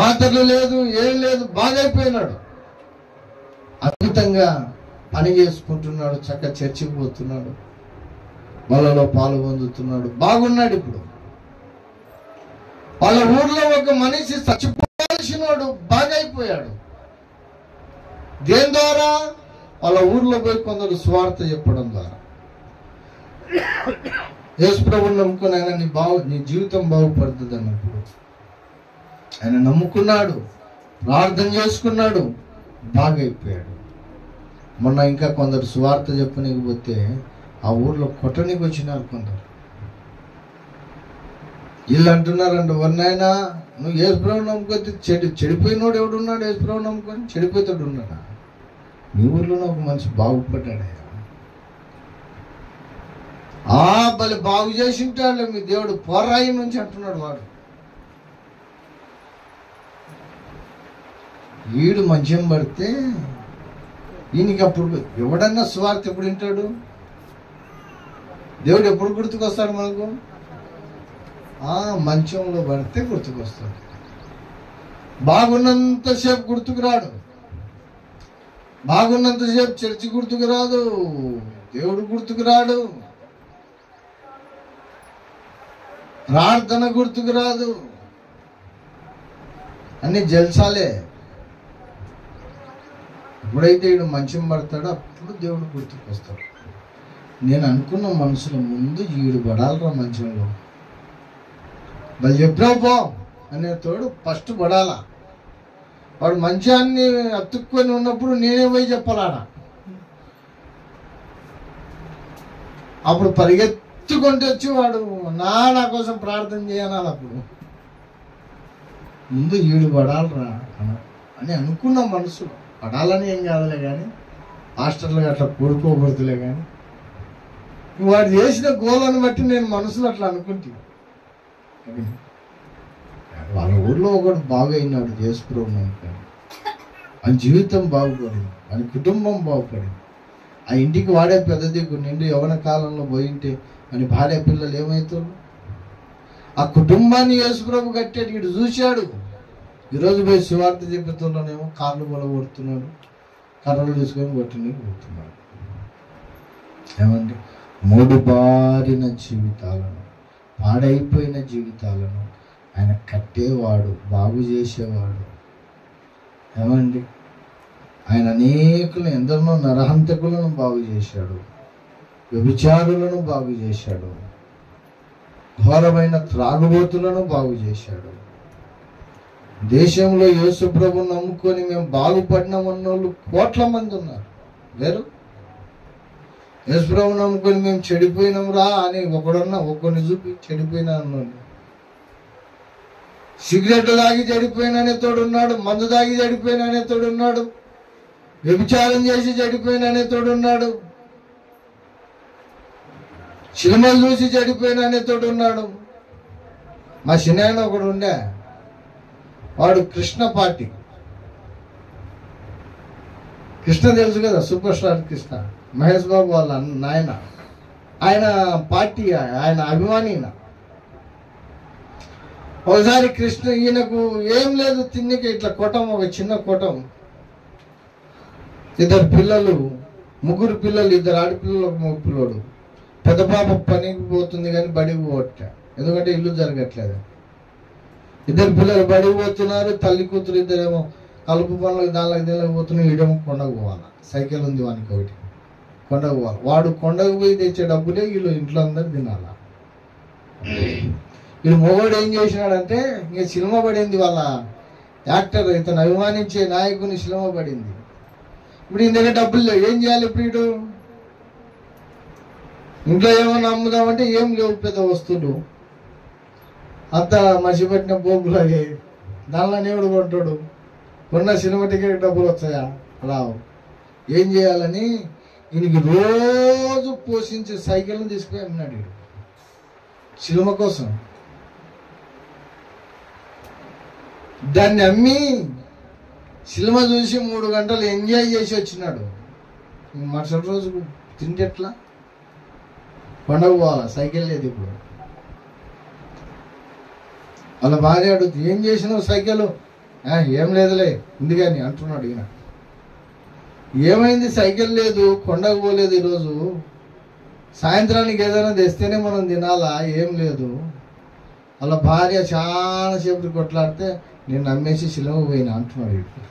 మాటలు లేదు, ఏం లేదు, బాగైపోయినాడు. అద్భుతంగా పని చేసుకుంటున్నాడు, చక్కగా చర్చికి పోతున్నాడు, వాళ్ళలో పాలు పొందుతున్నాడు, బాగున్నాడు. ఇప్పుడు వాళ్ళ ఊర్లో ఒక మనిషి చచ్చిపోవాల్సినవాడు బాగైపోయాడు. దేని ద్వారా? వాళ్ళ ఊర్లో పోయి కొందరు స్వార్థ చెప్పడం ద్వారా. యేసు ప్రభువుని నమ్ముకుని ఆయన నీ జీవితం బాగుపడుతుంది అన్నప్పుడు ఆయన నమ్ముకున్నాడు, ప్రార్థన చేసుకున్నాడు, బాగైపోయాడు. మొన్న ఇంకా కొందరు సువార్త చెప్పనీకపోతే ఆ ఊర్లో కొట్టనికి వచ్చినారు కొందరు. వీళ్ళు అంటున్నారంట, వన్నాయనా నువ్వు యేసు ప్రభువుని నమ్ముకొని చెడిపోయినోడు ఎవడున్నాడు? యేసు ప్రభువుని నమ్ముకొని చెడిపోతాడు ఉన్నాడా? మీ ఊర్లోనే ఒక మనిషి బాగుపడ్డాడయ్యా. బలి బాగు చేసి ఉంటాడు మీ దేవుడు, పోరాయి నుంచి అంటున్నాడు వాడు. వీడు మంచం పడితే ఈయనకి అప్పుడు ఎవడన్నా స్వార్థ ఎప్పుడు వింటాడు? దేవుడు ఎప్పుడు గుర్తుకొస్తాడు మనకు? మంచంలో పడితే గుర్తుకొస్తాడు. బాగున్నంతసేపు గుర్తుకు రాడు, బాగున్నంతసేపు చర్చి గుర్తుకు రాదు, దేవుడు గుర్తుకు రాడు, ప్రార్థన గుర్తుకు రాదు, అన్ని జల్సాలే. ఎప్పుడైతే వీడు మంచం పడతాడో అప్పుడు దేవుడు గుర్తుకు వస్తాడు. నేను అనుకున్న మనసులో ముందు ఈడు పడాలరా మంచంలో, వాళ్ళు చెప్పావు పో అనే తోడు ఫస్ట్ పడాలా. వాడు మంచాన్ని అతుక్కొని ఉన్నప్పుడు నేనే పోయి చెప్పాలాడ. అప్పుడు పరిగెత్తుకుంటూ వచ్చి వాడు నా కోసం ప్రార్థన చేయనాలి. అప్పుడు ముందు ఈడు పడాలరా అని అనుకున్న మనసులో. పడాలని ఏం కాదులే కానీ, హాస్టల్లో అట్లా కూడుకోకూడదులే కానీ, వాడు చేసిన గోలను బట్టి నేను మనసులో అట్లా అనుకుంటే. వాళ్ళ ఊర్లో ఒకడు బాగైనాడు, యేసు ప్రభువుని నమ్ముకొని. ఆయన జీవితం బాగుపడింది, ఆయన కుటుంబం బాగుపడింది. ఆ ఇంటికి వాడే పెద్ద దిక్కు. నిండు యవ్వన కాలంలో పోయింటే అని భార్య పిల్లలు ఏమవుతారు? ఆ కుటుంబాన్ని యేసు ప్రభు కట్టాడు. వీడు చూశాడు, ఈరోజు పోయి సువార్త చెప్పేతోళ్ళనేమో కార్లు కూడా కొడుతున్నాడు, కర్రలు తీసుకొని కొడుతున్నాడు. ఏమండి, మూడు బారిన జీవితాలను, పాడైపోయిన జీవితాలను ఆయన కట్టేవాడు, బాగు చేసేవాడు. ఏమండి, ఆయన అనేకులు ఎందరినో నరహంతకులను బాగు చేశాడు, వ్యభిచారులను బాగు చేశాడు, ఘోరమైన త్రాగుబోతులను బాగు చేశాడు. దేశంలో యేసు ప్రభువును నమ్ముకొని మేము బాగుపడినామన్నోళ్ళు కోట్ల మంది ఉన్నారు. లేరు? యేసు ప్రభువును నమ్ముకొని మేము చెడిపోయినాం రా అని ఒకరిని చూపి చెడిపోయినా అన్నాడు. సిగరెట్లు తాగి చెడిపోయిననే తోడున్నాడు, మందు తాగి చెడిపోయిననే తోడున్నాడు, వ్యభిచారం చేసి చెడిపోయిననే తోడున్నాడు, సినిమాలు చూసి చెడిపోయిననే తోడున్నాడు. మా చిన్నాయన ఒకడు ఉండే, వాడు కృష్ణ పార్టీ, కృష్ణ తెలుసు కదా, సూపర్ స్టార్ కృష్ణ, మహేష్ బాబు వాళ్ళ నాయన, ఆయన పార్టీ, ఆయన అభిమాని. ఒకసారి కృష్ణ ఈయనకు ఏం లేదు తిన్నికి, ఇట్లా కొట్టం, ఒక చిన్న కొట్టం, ఇద్దరు పిల్లలు, ముగ్గురు పిల్లలు, ఇద్దరు ఆడపిల్లలు, ఒక మగ పిల్లోడు. పెద్ద పాప పనికి పోతుంది కానీ బడికి పోవట, ఎందుకంటే ఇల్లు జరగట్లేదు. ఇద్దరు పిల్లలు బడికి పోతున్నారు, తల్లి కూతురు ఇద్దరేమో కలుపు పనులకు దానికి దీనికి పోతున్నారు. ఈడేమో కొండకు పోవాలి, సైకిల్ ఉంది వానికి ఒకటి, కొండకు పోవాలి. వాడు కొండకు పోయి తెచ్చే డబ్బులే వీళ్ళు ఇంట్లో అందరు తినాల. వీడు మొగోడు ఏం చేసినాడంటే, ఇంకా సినిమా పడింది, వాళ్ళ యాక్టర్ ఇతను అభిమానించే నాయకుని సినిమా పడింది. ఇప్పుడు ఈయన దగ్గర డబ్బులు లేవు, ఏం చేయాలి ఇప్పుడు? వీడు ఇంట్లో ఏమన్నా అమ్ముదామంటే ఏం లేవు పెద్ద వస్తువులు, అంతా మసిపెట్టిన పోగులాగే. దానిలో నేవుడు కొంటాడు, కొన్న సినిమా టికెట్ డబ్బులు వస్తాయా? రావు. ఏం చేయాలని ఈయనకి రోజు పోషించే సైకిల్ని తీసుకుని అమ్మినాడు వీడు సినిమా కోసం. దాన్ని అమ్మి సినిమా చూసి 3 గంటలు ఎంజాయ్ చేసి వచ్చినాడు. మరుసటి రోజు తింటే ఎట్లా? పండగ పోవాలా, సైకిల్ లేదు. ఇప్పుడు వాళ్ళ భార్య అడుగుతుంది, ఏం చేసినావు సైకిల్? ఏం లేదులే ఉంది కానీ అంటున్నాడు ఈయన. ఏమైంది? సైకిల్ లేదు, కొండకు పోలేదు ఈరోజు, సాయంత్రానికి ఏదైనా తెస్తేనే మనం తినాలా, ఏం లేదు. వాళ్ళ భార్య చాలా సేపు కొట్లాడితే నేను నమ్మేసి సినిమా పోయినా అంటున్నాడు. ఇప్పుడు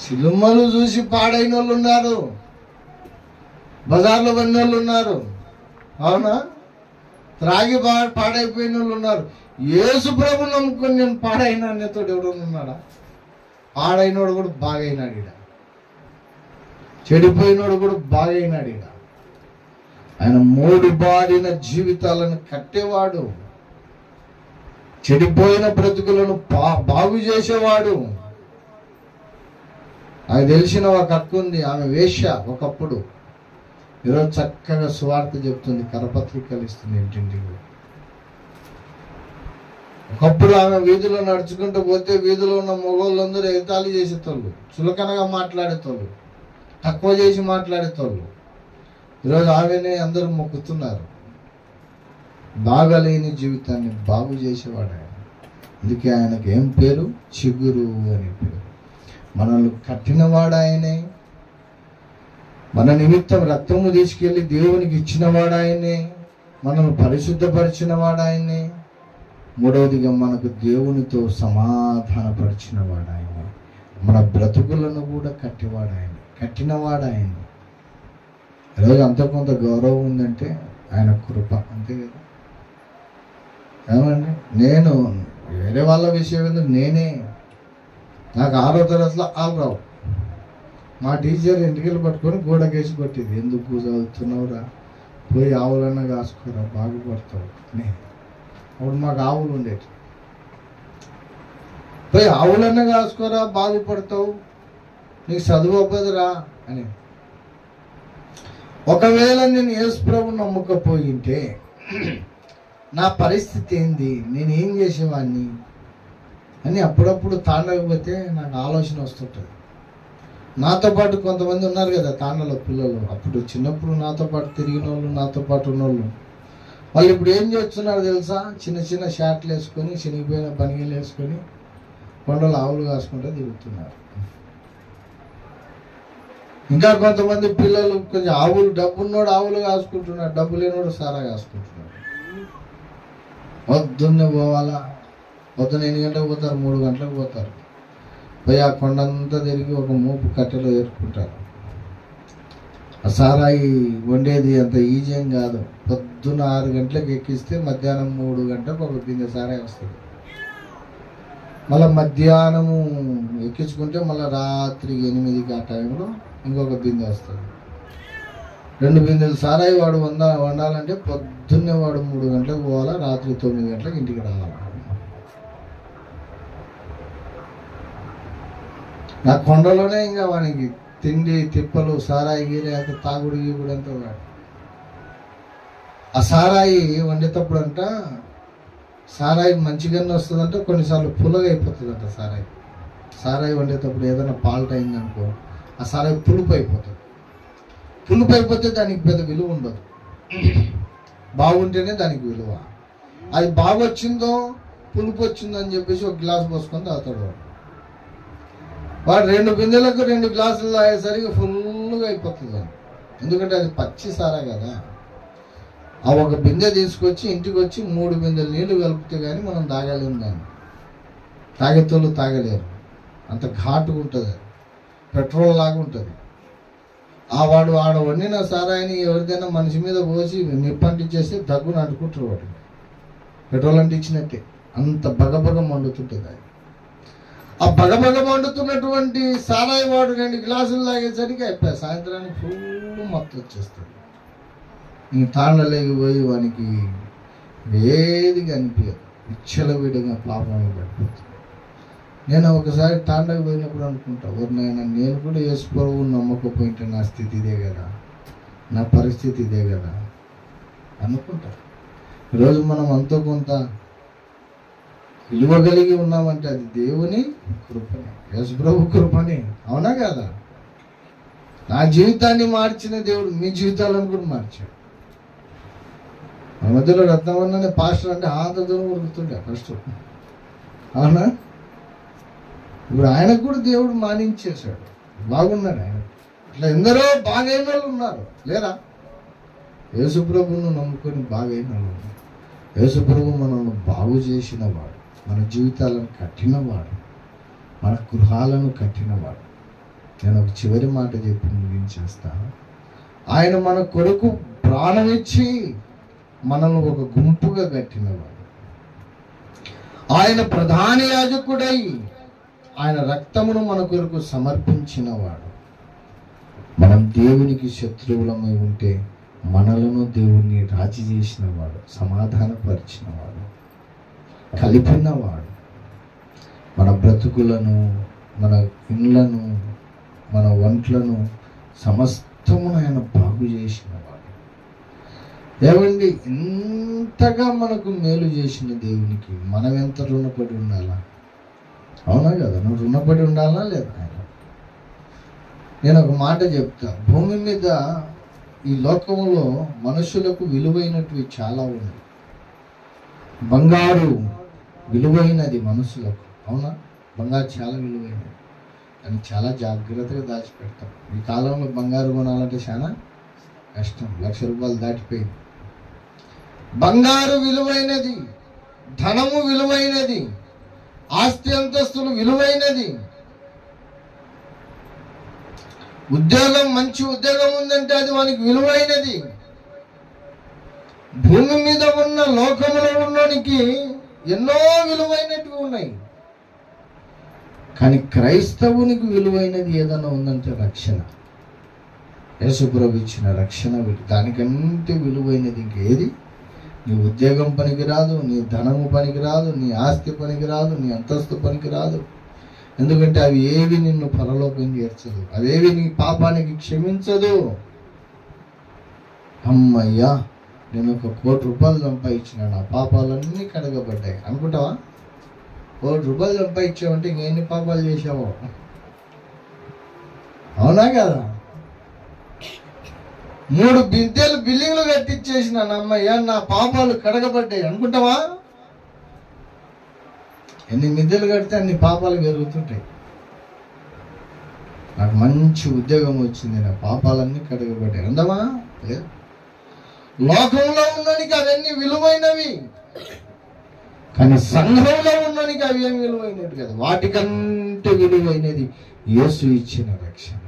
సినిమాలు చూసి పాడైన వాళ్ళు ఉన్నారు, బజార్లో పడిన వాళ్ళు ఉన్నారు, అవునా? త్రాగి పాడైపోయిన వాళ్ళు ఉన్నారు. యేసు ప్రభువును నమ్ముకొని నేను పాడైనా అనేతోడు ఎవడన్నా ఉన్నాడా? పాడైనోడు కూడా బాగైనాడు ఈడ, చెడిపోయినోడు కూడా బాగైనాడు ఈడ. ఆయన 3 బారిన జీవితాలను కట్టేవాడు, చెడిపోయిన బ్రతుకులను బాగు చేసేవాడు. నాకు తెలిసిన ఒక అక్క ఉంది, ఆమె వేశ్య ఒకప్పుడు, ఈరోజు చక్కగా సువార్త చెప్తుంది, కరపత్రికలు ఇస్తుంది ఇంటింటికి. ఒకప్పుడు ఆమె వీధిలో నడుచుకుంటూ పోతే వీధిలో ఉన్న మగవాళ్ళందరూ ఎగతాళి చేసేటోళ్ళు, చులకనగా మాట్లాడేటోళ్ళు, తక్కువ చేసి మాట్లాడేటోళ్ళు. ఈరోజు ఆమెనే అందరూ మొక్కుతున్నారు. బాగలేని జీవితాన్ని బాగు చేసేవాడు ఆయన. అందుకే ఆయనకు ఏం పేరు? చిగురు అని పేరు. మనల్ని కట్టినవాడు ఆయనే, మన నిమిత్తం రక్తము తీసుకెళ్లి దేవునికి ఇచ్చినవాడు ఆయనే, మనల్ని పరిశుద్ధపరిచినవాడు ఆయనే. మూడవదిగా మనకు దేవునితో సమాధానపరిచినవాడు ఆయనే. మన బ్రతుకులను కూడా కట్టినవాడు ఆయన. ఈరోజు అంత కొంత గౌరవం ఉందంటే ఆయన కృప, అంతే కదా. ఏమండి, నేను వేరే వాళ్ళ విషయం ఎందుకు, నేనే, నాకు 6వ తరగతిలో రావు. మా టీచర్ ఇంటికి పట్టుకొని గోడకేసి కొట్టేది, ఎందుకు చదువుతున్నావురా, పోయి ఆవులన్నా కాసుకోరా బాగుపడతావు. అప్పుడు మాకు ఆవులు ఉండేవి, పోయి ఆవులన్నా కాసుకోరా బాగుపడతావు, నీకు చదువు అవ్వదురా అని. ఒకవేళ నేను యేసు ప్రభువును నమ్మకపోయింటే నా పరిస్థితి ఏంది, నేనేం చేసేవాడిని అని అప్పుడప్పుడు తాండకపోతే నాకు ఆలోచన వస్తుంటుంది. నాతో పాటు కొంతమంది ఉన్నారు కదా తాండలో పిల్లలు, అప్పుడు చిన్నప్పుడు నాతో పాటు తిరిగిన వాళ్ళు, నాతో పాటు ఉన్నోళ్ళు, వాళ్ళు ఇప్పుడు ఏం చేస్తున్నారు తెలుసా? చిన్న చిన్న షార్ట్లు వేసుకొని, చినిగిపోయిన పనిగలు వేసుకొని కొండలు ఆవులు కాసుకుంటూ తిరుగుతున్నారు. ఇంకా కొంతమంది పిల్లలు కొంచెం ఆవులు, డబ్బున్నోడు ఆవులు కాసుకుంటున్నాడు, డబ్బు లేనివాడు సారా కాసుకుంటున్నాడు. పొద్దున్నే పోవాలా, పొద్దున్న 8 గంటలకు పోతారు, 3 గంటలకు పోతారు, పోయి ఆ కొండంతా తిరిగి ఒక మూపు కట్టెలో ఏరుకుంటారు. ఆ సారాయి వండేది అంత ఈజీ ఏం కాదు. పొద్దున్న 6 గంటలకు ఎక్కిస్తే మధ్యాహ్నం 3 గంటలకు ఒక బిందె సారాయి వస్తుంది. మళ్ళీ మధ్యాహ్నము ఎక్కించుకుంటే మళ్ళీ రాత్రి 8కి ఆ టైంలో ఇంకొక బిందె వస్తుంది. 2 బిందెలు సారాయి వాడు వండాలంటే పొద్దున్నే వాడు 3 గంటలకు పోవాలా, రాత్రి 9 గంటలకు ఇంటికి రావాలి. నా కొండలోనే ఇంకా వానికి తిండి తిప్పలు, సారాయి గీరే అంత తాగుడు గీగుడు అంతా వాడు. ఆ సారాయి వండేటప్పుడు అంట సారాయి మంచిగానే వస్తుందంటే కొన్నిసార్లు పుల్లగా అయిపోతుందంట. సారాయి వండేటప్పుడు ఏదైనా పాల్ట్ అయిందనుకో ఆ సారాయి పులుపు అయిపోతుంది. పులుపు అయిపోతే దానికి పెద్ద విలువ ఉండదు. బాగుంటేనే దానికి విలువ. అది బాగొచ్చిందో పులుపు వచ్చిందో అని చెప్పేసి ఒక గ్లాస్ పోసుకొని తాగుతాడు వాడు 2 బిందెలకు 2 గ్లాసులు తాగేసరికి ఫుల్గా అయిపోతుంది. ఎందుకంటే అది పచ్చి సారా కదా. ఆ ఒక బిందె తీసుకొచ్చి ఇంటికి వచ్చి 3 బిందెలు నీళ్లు కలిపితే కానీ మనం తాగలేము. దాన్ని తాగేతోళ్ళు తాగలేరు, అంత ఘాటుగా ఉంటుంది, పెట్రోల్ లాగా ఉంటుంది. వాడు ఆడ వండిన సారాయిని ఎవరికైనా మనిషి మీద పోసి నిప్పంటించేసి దగ్గును అంటుకుంటారు. వాడు పెట్రోల్ అంటించినట్టే అంత బగబగ మండుతుంటుంది. అది ఆ బగబగ మండుతున్నటువంటి సారాయి వాడు 2 గ్లాసులు తాగేసరికి అయిపోయి సాయంత్రానికి ఫుల్ మత్తు వచ్చేస్తుంది. ఈ తాండలేకి పోయి వానికి ఏది కనిపించదు, విచ్చలవిడిగా పాపంలో పడిపోతుంది. నేను ఒకసారి తాండకు పోయినప్పుడు అనుకుంటా, నేను కూడా యేసు ప్రభువుని నమ్మకపోయింటే నా స్థితి ఇదే కదా, నా పరిస్థితి ఇదే కదా అనుకుంటా. ఈరోజు మనం అంతో కొంత విలువ కలిగి ఉన్నామంటే అది దేవుని కృపని, యేసు ప్రభు కృపని. అవునా కదా? నా జీవితాన్ని మార్చిన దేవుడు మీ జీవితాలను కూడా మార్చాడు. మన మధ్యలో రత్నవన్ననే పాస్టర్ అంటే అంత దూరం ఉరుకుతుండే ఫస్ట్. అవునా? ఇప్పుడు ఆయనకు కూడా దేవుడు మానించేశాడు, బాగున్నాడు ఆయన. ఇట్లా ఎందరో బాగైన వాళ్ళు ఉన్నారు, లేరా? యేసు ప్రభువును నమ్ముకొని బాగైన వాళ్ళు ఉన్నారు. యేసు ప్రభు మనల్ని బాగు చేసిన వాడు, మన జీవితాలను కట్టినవాడు, మన గృహాలను కట్టినవాడు. నేను ఒక చివరి మాట చెప్పి ముగించేస్తాను. ఆయన మన కొరకు ప్రాణమిచ్చి మనల్ని ఒక గుంపుగా కట్టినవాడు. ఆయన ప్రధాన యాజకుడై ఆయన రక్తమును మన కొరకు సమర్పించినవాడు. మనం దేవునికి శత్రువులమై ఉంటే మనలను దేవుణ్ణి రాజీ చేసినవాడు, సమాధానపరిచినవాడు, కలిపినవాడు. మన బ్రతుకులను, మన ఇండ్లను, మన వంటలను సమస్తమును ఆయన బాగు చేసినవాడు. ఏమండి, ఇంతగా మనకు మేలు చేసిన దేవునికి మనం ఎంత రుణపడి ఉండాలా? అవునా కదా? నువ్వు రుణపడి ఉండాలా లేదా? నేను ఒక మాట చెప్తా. భూమి మీద ఈ లోకంలో మనుషులకు విలువైనటివి చాలా ఉన్నాయి. బంగారు విలువైనది మనుషులకు, అవునా? బంగారు చాలా విలువైనది, అని చాలా జాగ్రత్తగా దాచిపెడతాం. ఈ కాలంలో బంగారు కొనాలంటే చాలా కష్టం, ₹1,00,000 దాటిపోయింది. బంగారు విలువైనది, ధనము విలువైనది, ఆస్తి అంతస్తులు విలువైనది. ఉద్యోగం, మంచి ఉద్యోగం ఉందంటే అది వానికి విలువైనది. భూమి మీద ఉన్న లోకములో ఉన్నోనికి ఎన్నో విలువైనటివి ఉన్నాయి. కానీ క్రైస్తవునికి విలువైనది ఏదైనా ఉందంటే రక్షణ. యేసు ప్రభు ఇచ్చిన రక్షణ, దానికంటే విలువైనది ఇంకేది? నీ ఉద్యోగం పనికిరాదు, నీ ధనము పనికిరాదు, నీ ఆస్తి పనికిరాదు, నీ అంతస్తు పనికిరాదు. ఎందుకంటే అవి ఏవి నిన్ను పరలోకం చేర్చదు, అవేవి నీ పాపానికి క్షమించదు. అమ్మయ్యా, నేను ₹1,00,00,000 సంపాదించిన, నా పాపాలన్నీ కడగబడ్డాయి అనుకుంటావా? ₹1,00,00,000 సంపాదించావంటే ఇంకెన్ని పాపాలు చేసావో? అవునా కదా? 3 బిల్డింగ్లు కట్టించేసిన అమ్మయ్య, నా పాపాలు కడగబడ్డాయి అనుకుంటావా? ఎన్ని మిద్దెలు కడితే అన్ని పాపాలు పెరుగుతుంటాయి. నాకు మంచి ఉద్యోగం వచ్చింది, నా పాపాలన్నీ కడగబడ్డాయి అందమా? లేదు. లోకంలో ఉన్ననికి అవన్నీ విలువైనవి, కానీ సంఘంలో ఉన్ననికి అవి ఏం విలువైనవి కదా. వాటికంటే విలువైనది యేసు ఇచ్చిన రక్షణ.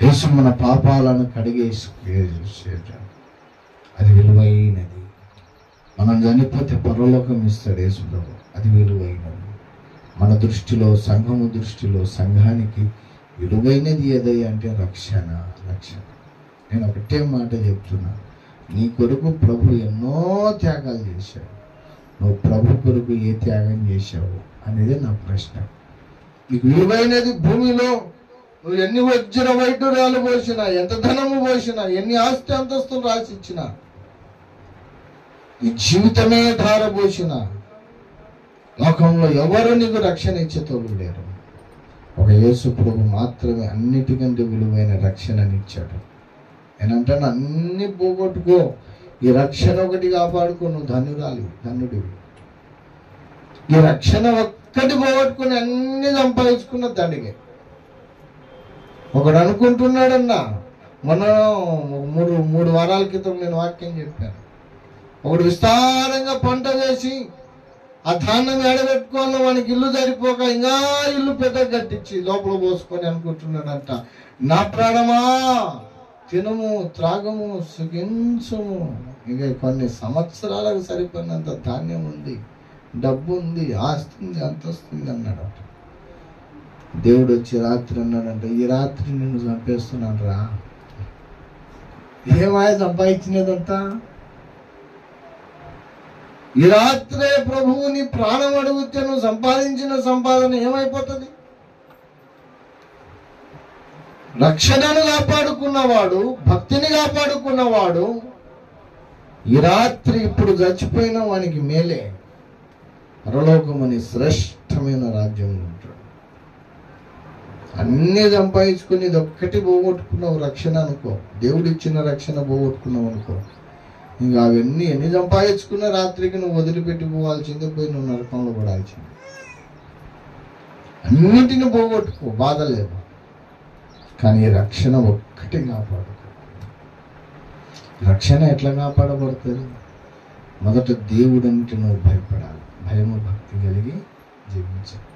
యేసు మన పాపాలను కడిగేసి అది విలువైనది. మనం చనిపోతే పరలోకం ఇస్తాడు యేసు ప్రభు, అది విలువైనది. మన దృష్టిలో, సంఘము దృష్టిలో, సంఘానికి విలువైనది ఏదై అంటే రక్షణ. నేను ఒకటే మాట చెప్తున్నా, నీ కొరకు ప్రభు ఎన్నో త్యాగాలు చేశాడు. నువ్వు ప్రభు కొరకు ఏ త్యాగం చేశావు అనేది నా ప్రశ్న. నీకు విలువైనది భూమిలో నువ్వు ఎన్ని వజ్ర వైడూర్యాలు పోసినా, ఎంత ధనము పోసినా, ఎన్ని ఆస్తి అంతస్తులు రాసిచ్చినా, నీ జీవితమే ధారపోసిన లోకంలో ఎవరు నీకు రక్షణ ఇచ్చేతోడు లేరు. ఒక యేసు ప్రభు మాత్రమే అన్నిటికంటే విలువైన రక్షణనిచ్చాడు. నేనంటాను, అన్ని పోగొట్టుకో, ఈ రక్షణ ఒకటి కాపాడుకో, నువ్వు ధన్యుడివి. ఈ రక్షణ ఒక్కటి పోగొట్టుకుని అన్ని సంపాదించుకున్న దండిగే. ఒకడు అనుకుంటున్నాడన్నా, మొన్న 3 వారాల క్రితం నేను వాక్యం చెప్పాను. ఒకడు విస్తారంగా పంట వేసి ఆ ధాన్యం ఎడబెట్టుకోవాలి, వానికి ఇల్లు సరిపోక ఇంకా ఇల్లు పెద్ద కట్టించి లోపల పోసుకొని అనుకుంటున్నాడంట, నా ప్రాణమా తినము, త్రాగము, సుఖించము, ఇక కొన్ని సంవత్సరాలకు సరిపోయినంత ధాన్యం ఉంది, డబ్బు ఉంది, ఆస్తి ఉంది, అంతస్తుంది అన్నాడు. దేవుడు వచ్చి రాత్రి అన్నాడంట, ఈ రాత్రి నిన్ను చంపేస్తున్నాను రా. ఏమాయ సంపాదించినదంతా? ఈ రాత్రే ప్రభువు నీ ప్రాణం అడిగితే నువ్వు సంపాదించిన సంపాదన ఏమైపోతుంది? రక్షణను కాపాడుకున్నవాడు, భక్తిని కాపాడుకున్నవాడు ఈ రాత్రి ఇప్పుడు చచ్చిపోయిన వానికి మేలే, పరలోకం అని శ్రేష్టమైన రాజ్యంలో ఉంటాడు. అన్నీ సంపాదించుకుని ఇది ఒక్కటి పోగొట్టుకున్నావు రక్షణ అనుకో, దేవుడు ఇచ్చిన రక్షణ పోగొట్టుకున్నావు అనుకో, ఇంకా అవన్నీ ఎన్ని సంపాదించుకున్న రాత్రికి నువ్వు వదిలిపెట్టి పోవాల్సిందే, పోయి నువ్వు నరకంలో పడాల్సిందే. అన్నిటిని పోగొట్టుకో, బాధ లేదు, కానీ రక్షణ ఒక్కటి కాపాడుకో. రక్షణ ఎట్లా కాపాడబడుతుంది? మొదట దేవుడు అంటే నువ్వు భయపడాలి, భయము భక్తి కలిగి జీవించాలి,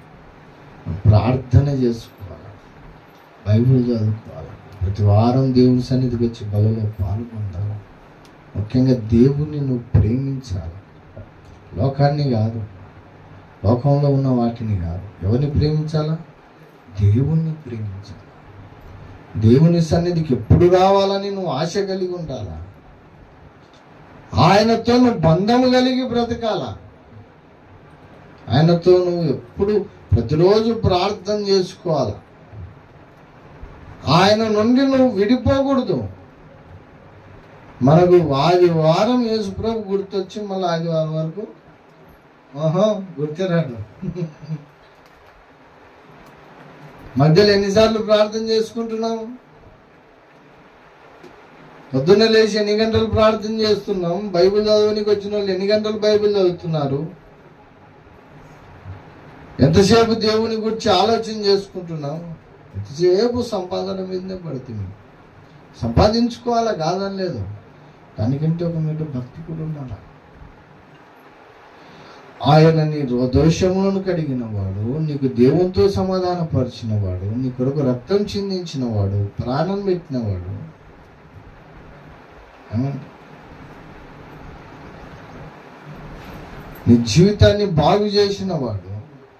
ప్రార్థన చేసుకోవాలి, బైబిల్ చదువుకోవాలి, ప్రతి వారం దేవుని సన్నిధికి వచ్చి బలలో పాల్గొందాలి. ముఖ్యంగా దేవుణ్ణి నువ్వు ప్రేమించాలి, లోకాన్ని కాదు, లోకంలో ఉన్న వాటిని కాదు. ఎవరిని ప్రేమించాలా? దేవుణ్ణి ప్రేమించాలి. దేవుని సన్నిధికి ఎప్పుడు రావాలని నువ్వు ఆశ కలిగి ఉండాలా, ఆయనతో నువ్వు బంధము కలిగి బ్రతకాల, ఆయనతో నువ్వు ఎప్పుడు ప్రతిరోజు ప్రార్థన చేసుకోవాలి, ఆయన నుండి నువ్వు విడిపోకూడదు. మనకు ఆదివారం యేసుప్రభు గుర్తొచ్చి మళ్ళీ ఆదివారం వరకు గుర్తురాడు. మధ్యలో ఎన్నిసార్లు ప్రార్థన చేసుకుంటున్నాము? పొద్దున్న లేచి ఎన్ని గంటలు ప్రార్థన చేస్తున్నాం? బైబిల్ చదవనికి వచ్చిన వాళ్ళు ఎన్ని గంటలు బైబిల్ చదువుతున్నారు? ఎంతసేపు దేవుని గురించి ఆలోచన చేసుకుంటున్నాం? ఎంతసేపు సంపాదన మీదనే పడుతుంది. సంపాదించుకోవాలా, కాదని లేదు, దానికంటే ఒక మీద భక్తి కూడా ఉండాలి. ఆయన నీ దోషములను కడిగిన వాడు, నీకు దేవునితో సమాధానపరిచిన వాడు, నీ కొరకు రక్తం చిందించిన వాడు, ప్రాణం పెట్టినవాడు, నీ జీవితాన్ని బాగు చేసిన వాడు,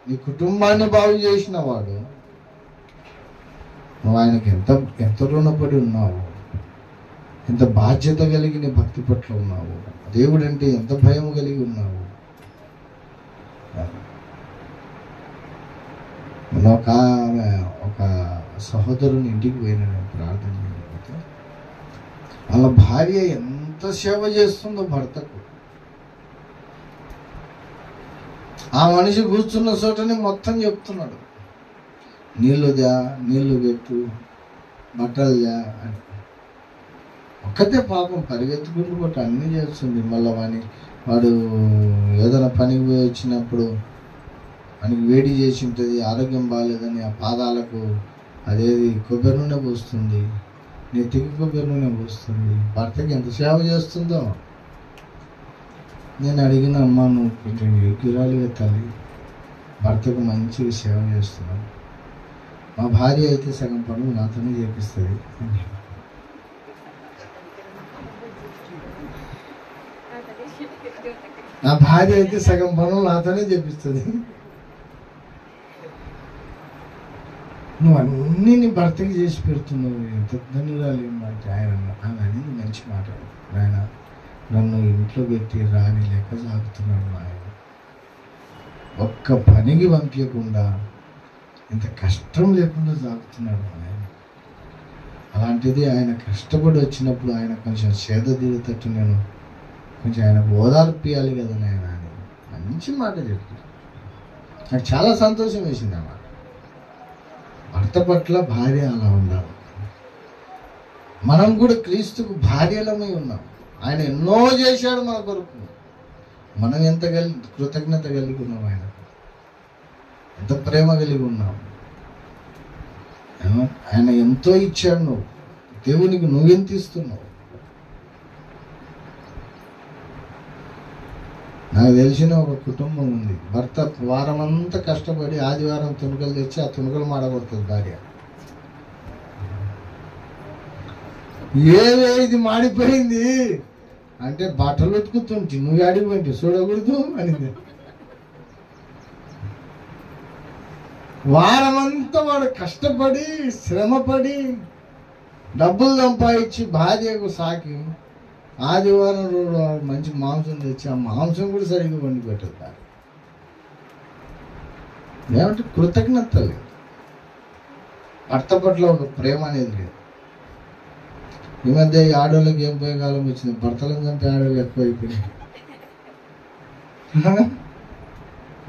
నీ కుటుంబాన్ని బాగు చేసిన వాడు, నువ్వు ఆయనకి ఎంత రుణపడి ఉన్నావు, ఎంత బాధ్యత కలిగి నీ భక్తి పట్ల ఉన్నావు, దేవుడు అంటే ఎంత భయం కలిగి ఉన్నావు. ఒక సహోదరుని ఇంటికి పోయినా నేను ప్రార్థన చేయకపోతే, వాళ్ళ భార్య ఎంత సేవ చేస్తుందో భర్తకు. ఆ మనిషి కూర్చున్న చోటని మొత్తం చెప్తున్నాడు, నీళ్లు పెట్టు, బట్టలు ఒక్కతే పాపం పరిగెత్తుకుంటూ కొట్టి అన్నీ చేస్తుంది. మళ్ళీ వాడు ఏదైనా పనికి పోయి వచ్చినప్పుడు మనకి వేడి చేసి ఉంటుంది, ఆరోగ్యం బాగాలేదని ఆ పాదాలకు అదేది కొబ్బరి నూనె పోస్తుంది, నెత్తికి కొబ్బరి నూనె పోస్తుంది. భర్తకి ఎంత సేవ చేస్తుందో. నేను అడిగిన అమ్మ, నువ్వు కొంచెం యోగ్యురాలుగా తల్లి, భర్తకు మంచిగా సేవ చేస్తున్నావు. మా భార్య అయితే సగం పనులు నాతోనే చేపిస్తుంది. నా భార్య అయితే సగం పనులు నాతోనే చేపిస్తుంది. నువ్వు అన్నీ నీ భర్తకి చేసి పెడుతున్నావు, ఎంత ధన్యురాలు ఏమంటే ఆయన అని మంచి మాట. ఆయన నన్ను ఇంట్లో పెట్టి రాని లెక్క సాగుతున్నాడు. ఆయన ఒక్క పనికి పంపించకుండా ఇంత కష్టం లేకుండా సాగుతున్నాడు ఆయన. అలాంటిది ఆయన కష్టపడి వచ్చినప్పుడు ఆయన కొంచెం సేద తీరేటట్టు నేను కొంచెం ఆయనకు ఓదార్పియాలి కదా నాయన అని మంచి మాట చెప్పి నాకు చాలా సంతోషం వేసింది అన్నమాట. భర్త పట్ల భార్య అలా ఉండాలి. మనం కూడా క్రీస్తుకు భార్యలమై ఉన్నాం. ఆయన ఎన్నో చేశాడు మన కొరకు. మనం ఎంత కృతజ్ఞత కలిగి ఉన్నాం, ఆయన ఎంత ప్రేమ కలిగి ఉన్నాం. ఆయన ఎంతో ఇచ్చాడు. నువ్వు దేవునికి నువ్వెంత ఇస్తున్నావు? నాకు తెలిసిన ఒక కుటుంబం ఉంది. భర్త వారం అంతా కష్టపడి ఆదివారం తుణుకలు తెచ్చి ఆ తుణుకలు మాడగొడుతుంది భార్య. ఇది మాడిపోయింది అంటే బట్టలు ఉతుకుతుంటే నువ్వు ఆడిపోయింది చూడకూడదు అనింది. వారమంతా వాడు కష్టపడి శ్రమపడి డబ్బులు సంపాదించి భార్యకు సాకి ఆదివారం రోజు మంచి మాంసం తెచ్చి ఆ మాంసం కూడా సరిగ్గా వండి పెట్టదు భార్య. ఏమంటే కృతజ్ఞత లేదు, భర్త పట్ల ఒక ప్రేమ అనేది లేదు. ఈ మధ్య ఈ ఆడవాళ్ళకి ఏం పోయే కాలం వచ్చింది, భర్తలను చంపే ఆడవాళ్ళు ఎక్కువ అయిపోయినాయి.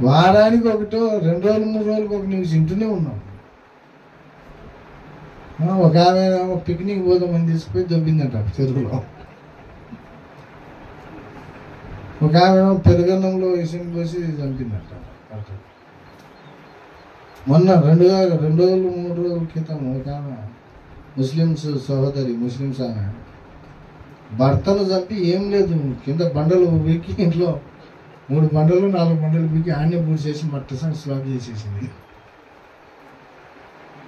వారానికి ఒకటో 2 రోజులు 3 రోజులకు ఒక న్యూస్ ఇంటూనే ఉన్నాం. ఒక ఆమె పిక్నిక్ పోదామని తీసుకుపోయి దొబ్బిందంట చెరువులో. ఒక ఆమె పెరుగన్నంలో ఇసుని పోసి చంపిందంట. మొన్న 2 రోజులు 3 రోజుల క్రితం ఒక ఆమె ముస్లిమ్స్ సహోదరి, ముస్లిమ్స్ ఆమె భర్తను చంపి ఏం లేదు కింద బండలు వీకి ఇంట్లో 3 బండలు 4 బండలు వీకి ఆన్య పూడి చేసి మట్టి సంగ స్లాబ్ చేసేసింది.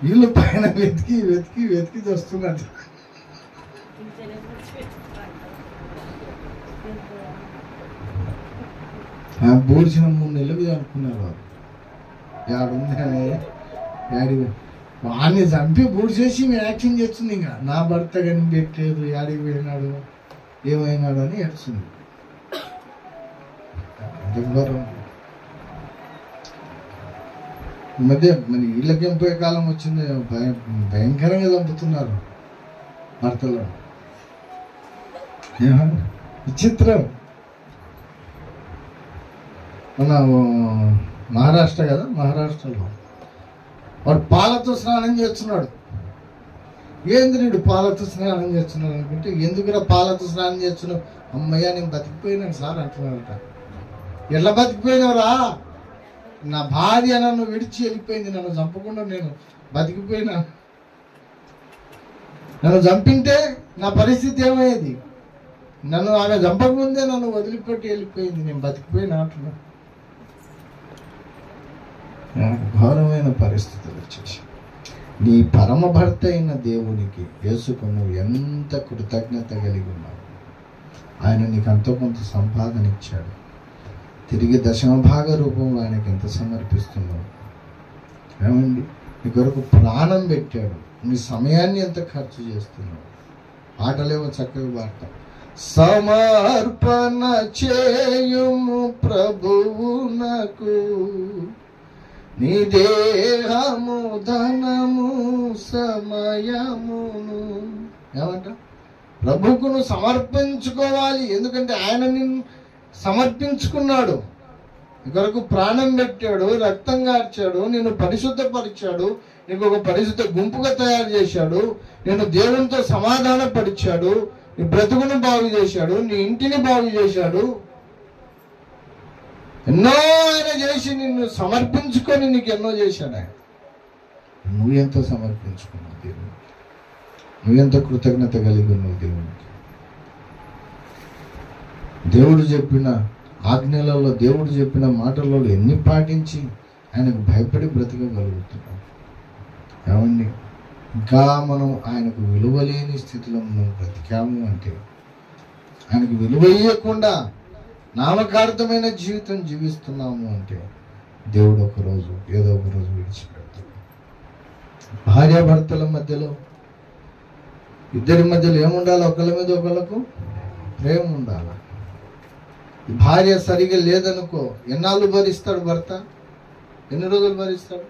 వీళ్ళు పైన వెతికి వెతికి వెతికి వస్తున్నారు. బూడిచిన 3 నెలలు అనుకున్నారు వారు. ఏడుంది అని డాడీ వాడిని చంపి బూడి చేసి యాక్షన్ చేస్తుంది. ఇంకా నా భర్త కనిపెట్టలేదు, యాడికి పోయినాడు ఏమైనాడు అని ఏడుస్తుంది. ఈ మధ్య మరి వీళ్ళకేం పోయే కాలం వచ్చింది, భయంకరంగా చంపుతున్నారు భర్తలో. విచిత్రం. మన మహారాష్ట్ర కదా, మహారాష్ట్రలో వాడు పాలతో స్నానం చేస్తున్నాడు. ఏంది నీడు పాలతో స్నానం చేస్తున్నాడు అనుకుంటే, ఎందుకురా పాలతో స్నానం చేస్తున్నావు? అమ్మయ్య నేను బతికిపోయినాను సార్ అంటున్నాడట. ఎట్లా బతికిపోయినావురా? నా భార్య నన్ను విడిచి వెళ్ళిపోయింది, నన్ను చంపకుండా నేను బతికిపోయినా. నన్ను చంపింటే నా పరిస్థితి ఏమయ్యేది? నన్ను ఆమె చంపకముందే నన్ను వదిలిపెట్టి వెళ్ళిపోయింది, నేను బతికిపోయినా అంటున్నా. ఘోరమైన పరిస్థితులు వచ్చేసి నీ పరమ భర్త అయిన దేవునికి యేసుకు నువ్వు ఎంత కృతజ్ఞత కలిగి ఉన్నావు. ఆయన నీకు అంతో కొంత సంపాదన ఇచ్చాడు, తిరిగి 10వ భాగ రూపంలో ఆయనకి ఎంత సమర్పిస్తున్నావు. ఏమండి, నీ కొరకు ప్రాణం పెట్టాడు, నీ సమయాన్ని ఎంత ఖర్చు చేస్తున్నావు. ఆటలేమో చక్కగా పాడతాం, సమర్పణ చేయుము ప్రభువునకు నీ దేహము ధనము సమయమును. ఏమంట? ప్రభువుకు సమర్పించుకోవాలి. ఎందుకంటే ఆయన నిన్ను సమర్పించుకున్నాడు. నీ కొరకు ప్రాణం పెట్టాడు, రక్తం కార్చాడు, నిన్ను పరిశుద్ధపరిచాడు, నీకు ఒక పరిశుద్ధ గుంపుగా తయారు చేశాడు, నేను దేవునితో సమాధాన పరిచాడు, నీ బ్రతుకును బాగు చేశాడు, నీ ఇంటిని బాగు చేశాడు. ఎన్నో ఆయన చేసి నిన్ను సమర్పించుకొని నీకు ఎన్నో చేశాడు ఆయన. నువ్వెంత సమర్పించుకున్నావు దేవునికి? నువ్వెంత కృతజ్ఞత కలిగి ఉన్నావు దేవునికి? దేవుడు చెప్పిన ఆజ్ఞలలో, దేవుడు చెప్పిన మాటలలో ఎన్ని పాటించి ఆయనకు భయపడి బ్రతకగలుగుతున్నాం? ఏమండి, ఇంకా మనం ఆయనకు విలువలేని స్థితిలో మనం బ్రతికాము అంటే, ఆయనకు విలువ ఇవ్వకుండా నామకార్థమైన జీవితం జీవిస్తున్నాము అంటే, దేవుడు ఒకరోజు ఏదో ఒక రోజు విడిచిపెడతాడు. భార్యాభర్తల మధ్యలో, ఇద్దరి మధ్యలో ఏముండాలి? ఒకళ్ళ మీద ఒకళ్ళకు ప్రేమ ఉండాలి. భార్య సరిగా లేదనుకో, ఎన్నాళ్ళు భరిస్తాడు భర్త? ఎన్ని రోజులు భరిస్తాడు?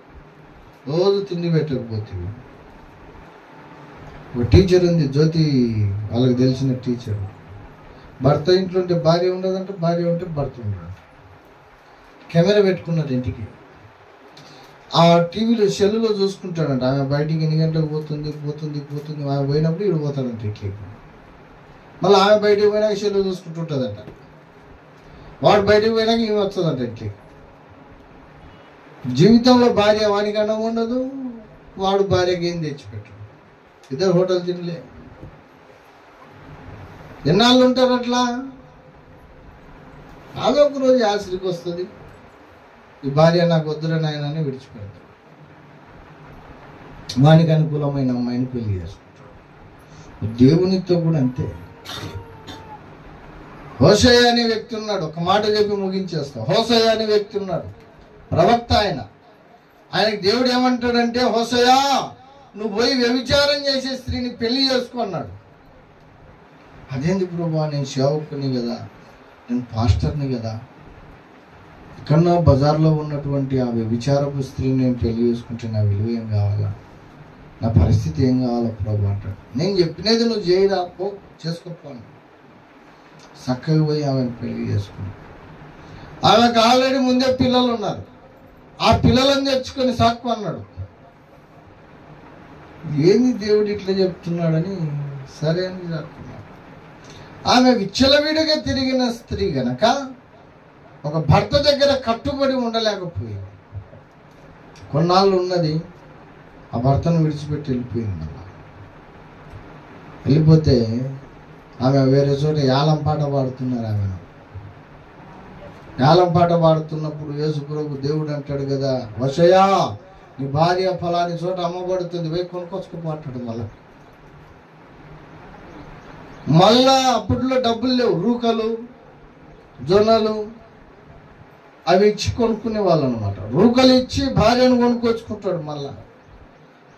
రోజు తిండి పెట్టకపోతే. ఒక టీచర్ ఉంది, జ్యోతి, వాళ్ళకి తెలిసిన టీచర్. భర్త ఇంట్లో ఉంటే భార్య ఉండదంట, భార్య ఉంటే భర్త ఉండదు. కెమెరా పెట్టుకున్నాడు ఇంటికి. ఆ టీవీలో సెల్లులో చూసుకుంటాడంట. ఆమె బయటికి ఎన్ని గంటలకు పోతుంది. ఆమె పోయినప్పుడు ఇడు పోతాడంట ఇంటికి. మళ్ళీ ఆమె బయటికి పోయినాక సెల్లు చూసుకుంటుంటుందంట. వాడు బయటకు పోయినాక ఈమె వస్తుందంట ఇంటికి. జీవితంలో భార్య వానికి అన్నం ఉండదు, వాడు భార్యకి ఏం తెచ్చిపెట్టాడు. ఇద్దరు హోటల్ తినలే. ఎన్నాళ్ళు ఉంటారు అట్లా? అదో ఒక రోజు ఆశ్రికి వస్తుంది, ఈ భార్య నాకు వద్దురా నాయన అని విడిచిపెడతాడు. వానికి అనుకూలమైన అమ్మాయిని పెళ్లి చేసుకుంటాడు. దేవునితో కూడా అంతే. హోషేయ అనే వ్యక్తి ఉన్నాడు. ఒక మాట చెప్పి ముగించేస్తాం. హోషేయ అనే వ్యక్తి ఉన్నాడు, ప్రవక్త ఆయన. ఆయనకి దేవుడు ఏమంటాడంటే, హోషేయ నువ్వు పోయి వ్యభిచారం చేసే స్త్రీని పెళ్లి చేసుకో అన్నాడు. అదేంది ప్రభువా, నేను సేవకుని కదా, నేను పాస్టర్ని కదా, ఎక్కడో బజార్లో ఉన్నటువంటి ఆ వ్యభిచారపు స్త్రీని నేను పెళ్లి చేసుకుంటే నా విలువ ఏం కావాలా? నా పరిస్థితి ఏం కావాలా ప్రభు అంటాడు. నేను చెప్పినది నువ్వు చేయరా, పో చేసుకోపోను. చక్కగా పోయి ఆమెను పెళ్లి చేసుకుని, ఆమెకు ఆల్రెడీ ముందే పిల్లలు ఉన్నారు. ఆ పిల్లలను తెచ్చుకొని సాక్కు అన్నాడు. ఏంది దేవుడు ఇట్లా చెప్తున్నాడని సరే అని సాక్కున్నాడు. ఆమె విచ్చలవిడిగా తిరిగిన స్త్రీ గనక ఒక భర్త దగ్గర కట్టుబడి ఉండలేకపోయింది. కొన్నాళ్ళు ఉన్నది, ఆ భర్తను విడిచిపెట్టి వెళ్ళిపోయింది. వెళ్ళిపోతే ఆమె వేరే చోట యాలం పాట పాడుతున్నారు. ఆమెను యాలం పాట పాడుతున్నప్పుడు యేసు ప్రభు దేవుడు అంటాడు కదా, హోషేయ నీ భార్య ఫలాని చోట అమ్మబడుతుంది, పోయి కొనుక్కొచ్చుకుపోతాడు. మళ్ళా అప్పట్లో డబ్బులు లేవు, రూకలు జొన్నలు అవి ఇచ్చి కొనుక్కునే వాళ్ళు అనమాట. రూకలు ఇచ్చి భార్యను కొనుక్కొచ్చుకుంటాడు.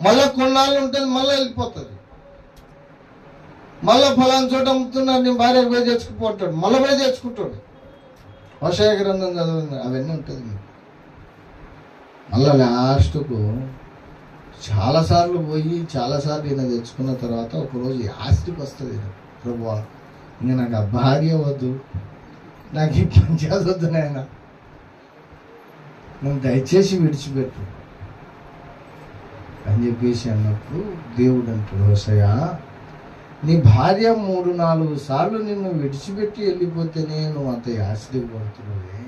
మళ్ళా కొన్నాళ్ళు ఉంటుంది, మళ్ళీ వెళ్ళిపోతుంది. మళ్ళా ఫలాని చోట అమ్ముతున్నాడు, నీ భార్యకు పోయి తెచ్చుకుపోతాడు, మళ్ళీ పోయి తెచ్చుకుంటాడు. హోషేయ గ్రంథం చదివింది, అవన్నీ ఉంటుంది. మళ్ళా లాస్ట్కు చాలాసార్లు పోయి చాలాసార్లు ఈయన తెచ్చుకున్న తర్వాత ఒకరోజు ఆస్తికి వస్తుంది, ప్రభువా ఇంకా నాకు ఆ భార్య వద్దు, నాకు ఈ పంచాయతీ వద్దు నాయన, నువ్వు దయచేసి విడిచిపెట్టు అని చెప్పేసి అన్నప్పుడు దేవుడు అంటాడు, హోషేయ నీ భార్య 3-4 సార్లు నిన్ను విడిచిపెట్టి వెళ్ళిపోతేనే నువ్వు అంత ఆశ్చర్యపడుతున్నావే.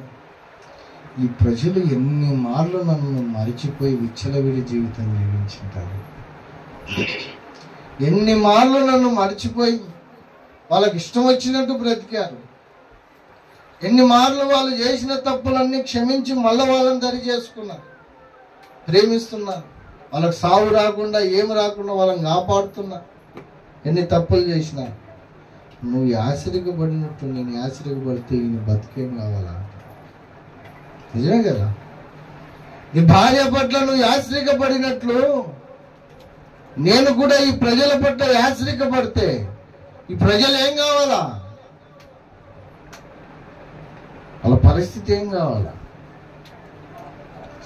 ఈ ప్రజలు ఎన్ని మార్లు నన్ను మరిచిపోయి విచ్చలవిడి జీవితం జీవించుంటారు. ఎన్ని మార్లు నన్ను మరిచిపోయి వాళ్ళకి ఇష్టం వచ్చినట్టు బ్రతికారు. ఎన్ని మార్లు వాళ్ళు చేసిన తప్పులన్నీ క్షమించి మళ్ళీ వాళ్ళని దరి చేసుకున్నారు, ప్రేమిస్తున్నారు. వాళ్ళకి సావు రాకుండా ఏమి రాకుండా వాళ్ళని కాపాడుతున్నారు. ఎన్ని తప్పులు చేసినా నువ్వు ఆశ్చర్యపడినట్టు నేను ఆశ్చర్యపడితే ఈయన బతికేం కావాలా? నిజమే కదా. నీ భార్య పట్ల నువ్వు ఆశ్చర్యపడినట్లు నేను కూడా ఈ ప్రజల పట్ల ఆశ్చర్యపడితే ఈ ప్రజలు ఏం కావాలా? వాళ్ళ పరిస్థితి ఏం కావాలా?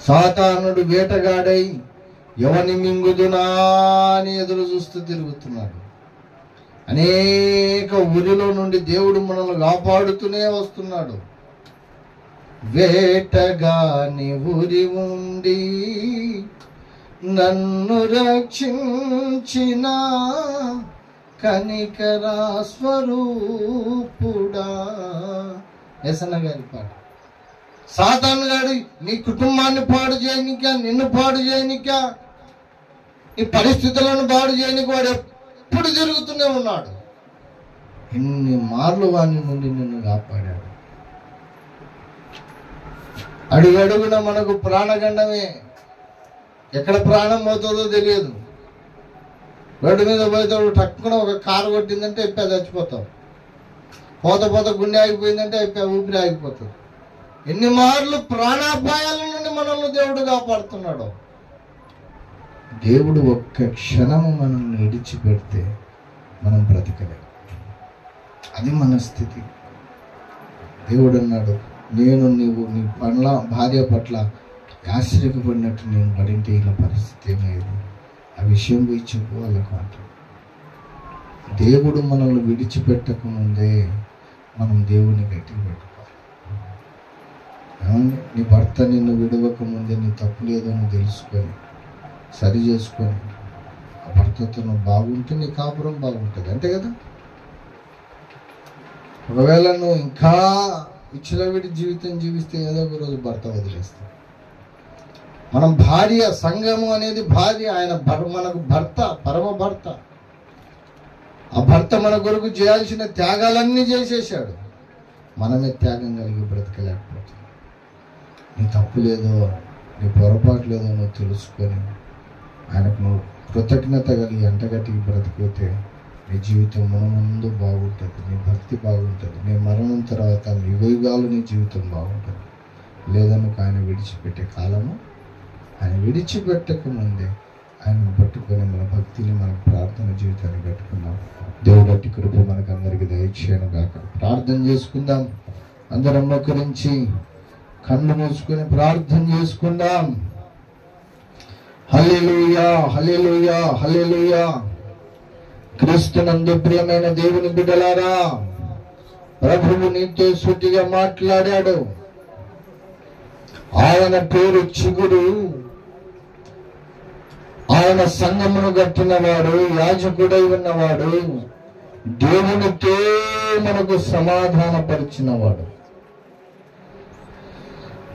సాతానుడు వేటగాడై ఎవని మింగుదునా అని ఎదురు చూస్తూ తిరుగుతున్నాడు. అనేక ఊరిలో నుండి దేవుడు మనల్ని కాపాడుతూనే వస్తున్నాడు. వేటగాని ఉరి ఉండి నన్ను రక్షించిన కనికరా స్వరూపుడా. యేసన్న గారి పాట. సాతాను గాడు నీ కుటుంబాన్ని పాడు చేయనిక, నిన్ను పాడు చేయనిక, నీ పరిస్థితులను పాడు చేయనిక వాడు ఎప్పుడు తిరుగుతూనే ఉన్నాడు. ఎన్ని మార్లు వాని నుండి నిన్ను కాపాడాడు. అడుగడుగున మనకు ప్రాణగండమే. ఎక్కడ ప్రాణం పోతుందో తెలియదు. రోడ్డు మీద పోయేటప్పుడు టక్కున ఒక కారు కొట్టిందంటే ఎప్పే చచ్చిపోతాం. పోత గుండె ఆగిపోయిందంటే ఎప్పే ఊపిరి ఆగిపోతుంది. ఎన్ని మార్లు ప్రాణాపాయాల నుండి మనల్ని దేవుడు కాపాడుతున్నాడు. దేవుడు ఒక్క క్షణము మనల్ని విడిచిపెడితే మనం బ్రతకలేం. అది మన స్థితి. దేవుడు అన్నాడు, నేను నీ భార్య పట్ల ఆశ్చర్యపడినట్టు నేను పడింటే ఇలా పరిస్థితి ఏమయ్యేది, ఆ విషయం పోయి చెప్పు వాళ్ళకు అంటాడు. దేవుడు మనల్ని విడిచిపెట్టక ముందే మనం దేవుని గట్టిగా పెట్టుకోవాలి. నీ భర్త నిన్ను విడవక ముందే నీ తప్పు లేదో నువ్వు తెలుసుకొని సరి చేసుకొని ఆ భర్తతో నువ్వు బాగుంటే నీ కాపురం బాగుంటుంది, అంతే కదా. ఒకవేళ నువ్వు ఇంకా విచ్చలవిడి జీవితం జీవిస్తే ఏదో ఒక రోజు భర్త వదిలేస్తాం. మనం భార్య, సంఘము అనేది భార్య, ఆయన మనకు భర్త, పరమ భర్త. ఆ భర్త మన కొరకు చేయాల్సిన త్యాగాలన్నీ చేసేసాడు. మనమే త్యాగం కలిగి బ్రతకలేకపోతుంది. నీ తప్పు లేదో, నీ పొరపాటు లేదో నువ్వు తెలుసుకొని ఆయనకు నువ్వు కృతజ్ఞత కలిగి అంటగట్టికి బ్రతికితే నీ జీవితం ముందు బాగుంటుంది, నీ భక్తి బాగుంటుంది, నీ మరణం తర్వాత నీ యుగాలు నీ జీవితం బాగుంటుంది. లేదా నువ్వు ఆయన విడిచిపెట్టే కాలము, ఆయన విడిచిపెట్టక ముందే ఆయన పట్టుకొని మన భక్తిని, మన ప్రార్థన జీవితాన్ని పెట్టుకుందాం. దేవుడు అట్టి కృప మనకు అందరికీ దయచేయను గాక. ప్రార్థన చేసుకుందాం. అందరం మోకరించి కన్ను మూసుకొని ప్రార్థన చేసుకుందాం. హల్లెలూయా, హల్లెలూయా, హల్లెలూయా. క్రీస్తునందు ప్రియమైన దేవుని బిడ్డలారా, ప్రభువు నీతో సూటిగా మాట్లాడాడు. ఆయన పేరు చిగురు. ఆయన సంఘమును కట్టినవాడు, యాజకుడై ఉన్నవాడు, దేవునితో మనకు సమాధానపరిచినవాడు.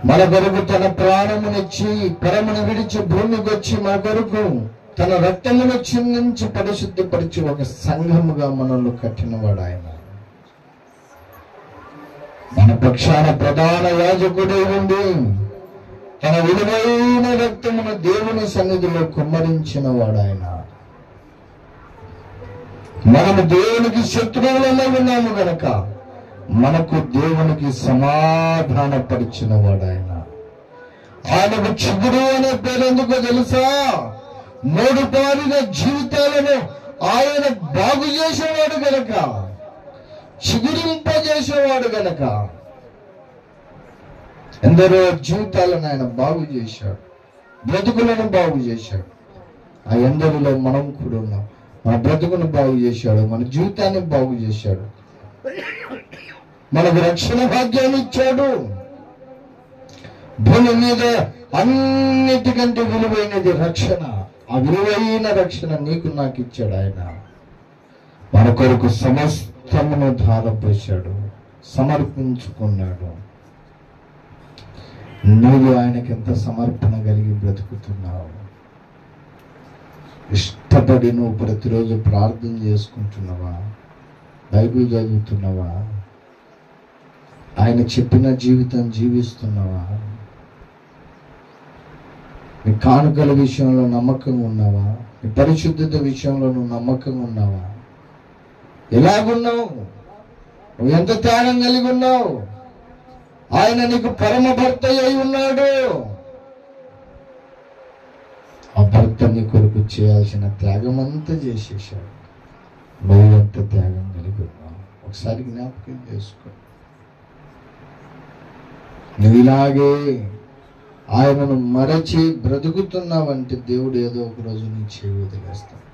మన కొరకు తన ప్రాణమునిచ్చి పరమును విడిచి భూమికి వచ్చి మన కొరకు తన రక్తమును చిందించి పరిశుద్ధపరిచి ఒక సంఘముగా మనల్ని కట్టినవాడు ఆయన. మన పక్షాన ప్రధాన యాజకుడై ఉండి తన విలువైన రక్తమును దేవుని సన్నిధిలో కుమ్మరించిన వాడు ఆయన. మనము దేవునికి శత్రువులలో ఉన్నాము గనక మనకు దేవునికి సమాధానపరిచిన వాడు ఆయన. ఆయనకు చిగురు అనే పేరు ఎందుకో తెలుసా? మూడు పారిన జీవితాలను ఆయన బాగు చేసేవాడు గనక, చిగురింపజేసేవాడు గనక ఎందరో జీవితాలను ఆయన బాగు చేశాడు, బ్రతుకులను బాగు చేశాడు. ఆ ఎందరిలో మనం కూడా ఉన్నాం. మన బ్రతుకును బాగు చేశాడు, మన జీవితాన్ని బాగు చేశాడు, మనకు రక్షణ భాగ్యాన్ని ఇచ్చాడు. భూమి మీద అన్నిటికంటే విలువైనది రక్షణ. ఆ విలువైన రక్షణ నీకు నాకు ఇచ్చాడు ఆయన. మన కొరకు సమస్తమును ధారపోశాడు, సమర్పించుకున్నాడు. నువ్వు ఆయనకి ఎంత సమర్పణ కలిగి బ్రతుకుతున్నావు? ఇష్టపడి నువ్వు ప్రతిరోజు ప్రార్థన చేసుకుంటున్నావా? బైబిల్ చదువుతున్నావా? ఆయన చెప్పిన జీవితం జీవిస్తున్నావా? నీ కానుకల విషయంలో నమ్మకంగా ఉన్నావా? నీ పరిశుద్ధత విషయంలో నువ్వు నమ్మకంగా ఉన్నావా? ఎలాగున్నావు? నువ్వు ఎంత త్యాగం కలిగి ఉన్నావు? ఆయన నీకు పరమ భర్త అయి ఉన్నాడు. ఆ భర్త నీ కొరకు చేయాల్సిన త్యాగం అంతా చేసేసాడు. నువ్వు ఎంత త్యాగం కలిగి ఉన్నావు ఒకసారి జ్ఞాపకం చేసుకో. నువ్వు ఇలాగే ఆయనను మరచి బ్రతుకుతున్నావంటే దేవుడు ఏదో ఒక రోజు నీ చేయి వదిలేస్తాడు.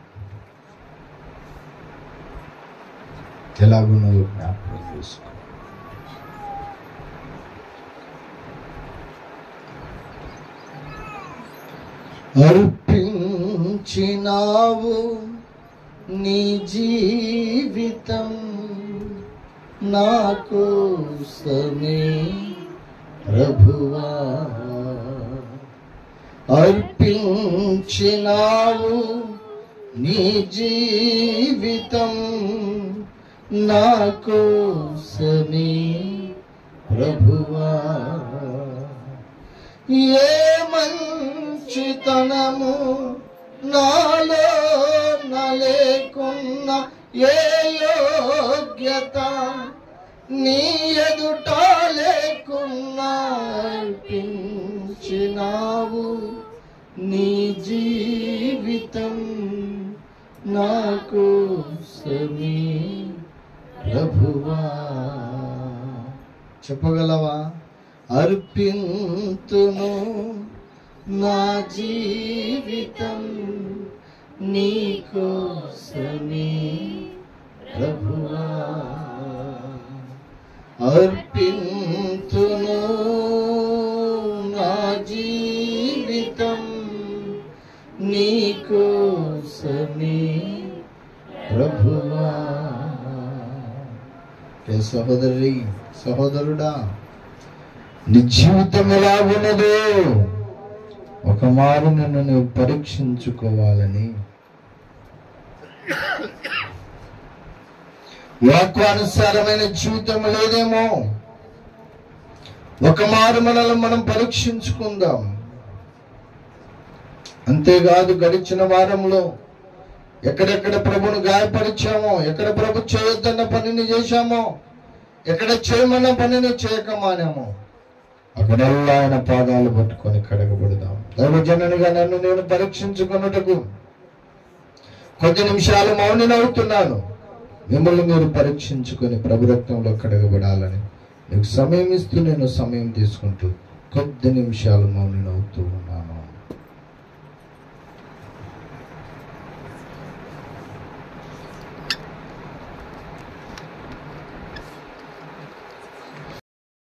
ఎలాగో నువ్వు జ్ఞాపకం చేసుకో. అర్పించినావు నీ జీవితం నా కోసమే ప్రభువా, అర్పించినావు నీ జీవితం నా కోసమే ప్రభువా. ఏ మంచితనము నాలో నలేకున్న, ఏ యోగ్యత నీ ఎదుట లేకున్నా, అర్పించినావు నీ జీవితం నా కోసమే ప్రభువా. చెప్పగలవా? అర్పింతును నా జీవితం నీ కోసమే ప్రభువా, అర్పింతును నా జీవితం నీ కోసమే ప్రభువా. ఏ సహోదరి, సహోదరుడా, నీ జీవితం ఎలా ఉన్నదో ఒక మారు నన్ను నువ్వు పరీక్షించుకోవాలని, వాక్యానుసారమైన జీవితం లేదేమో, ఒక మారు మనల్ని మనం పరీక్షించుకుందాం. అంతేకాదు, గడిచిన వారంలో ఎక్కడెక్కడ ప్రభును గాయపరిచామో, ఎక్కడ ప్రభు చేయొద్దన్న పనిని చేశామో, ఎక్కడ చేయమన్న పనిని చేయకమానామో, అక్కడల్లా ఆయన పాదాలు పట్టుకొని కడగబడదాం. దైవజనునిగా నన్ను నేను పరీక్షించుకున్నట్టుకు కొద్ది నిమిషాలు మౌనినవుతున్నాను. మిమ్మల్ని మీరు పరీక్షించుకొని ప్రభు రక్తంలో కడగబడాలని మీకు సమయం ఇస్తూ నేను సమయం తీసుకుంటూ కొద్ది నిమిషాలు మౌనినవుతూ ఉన్నాను.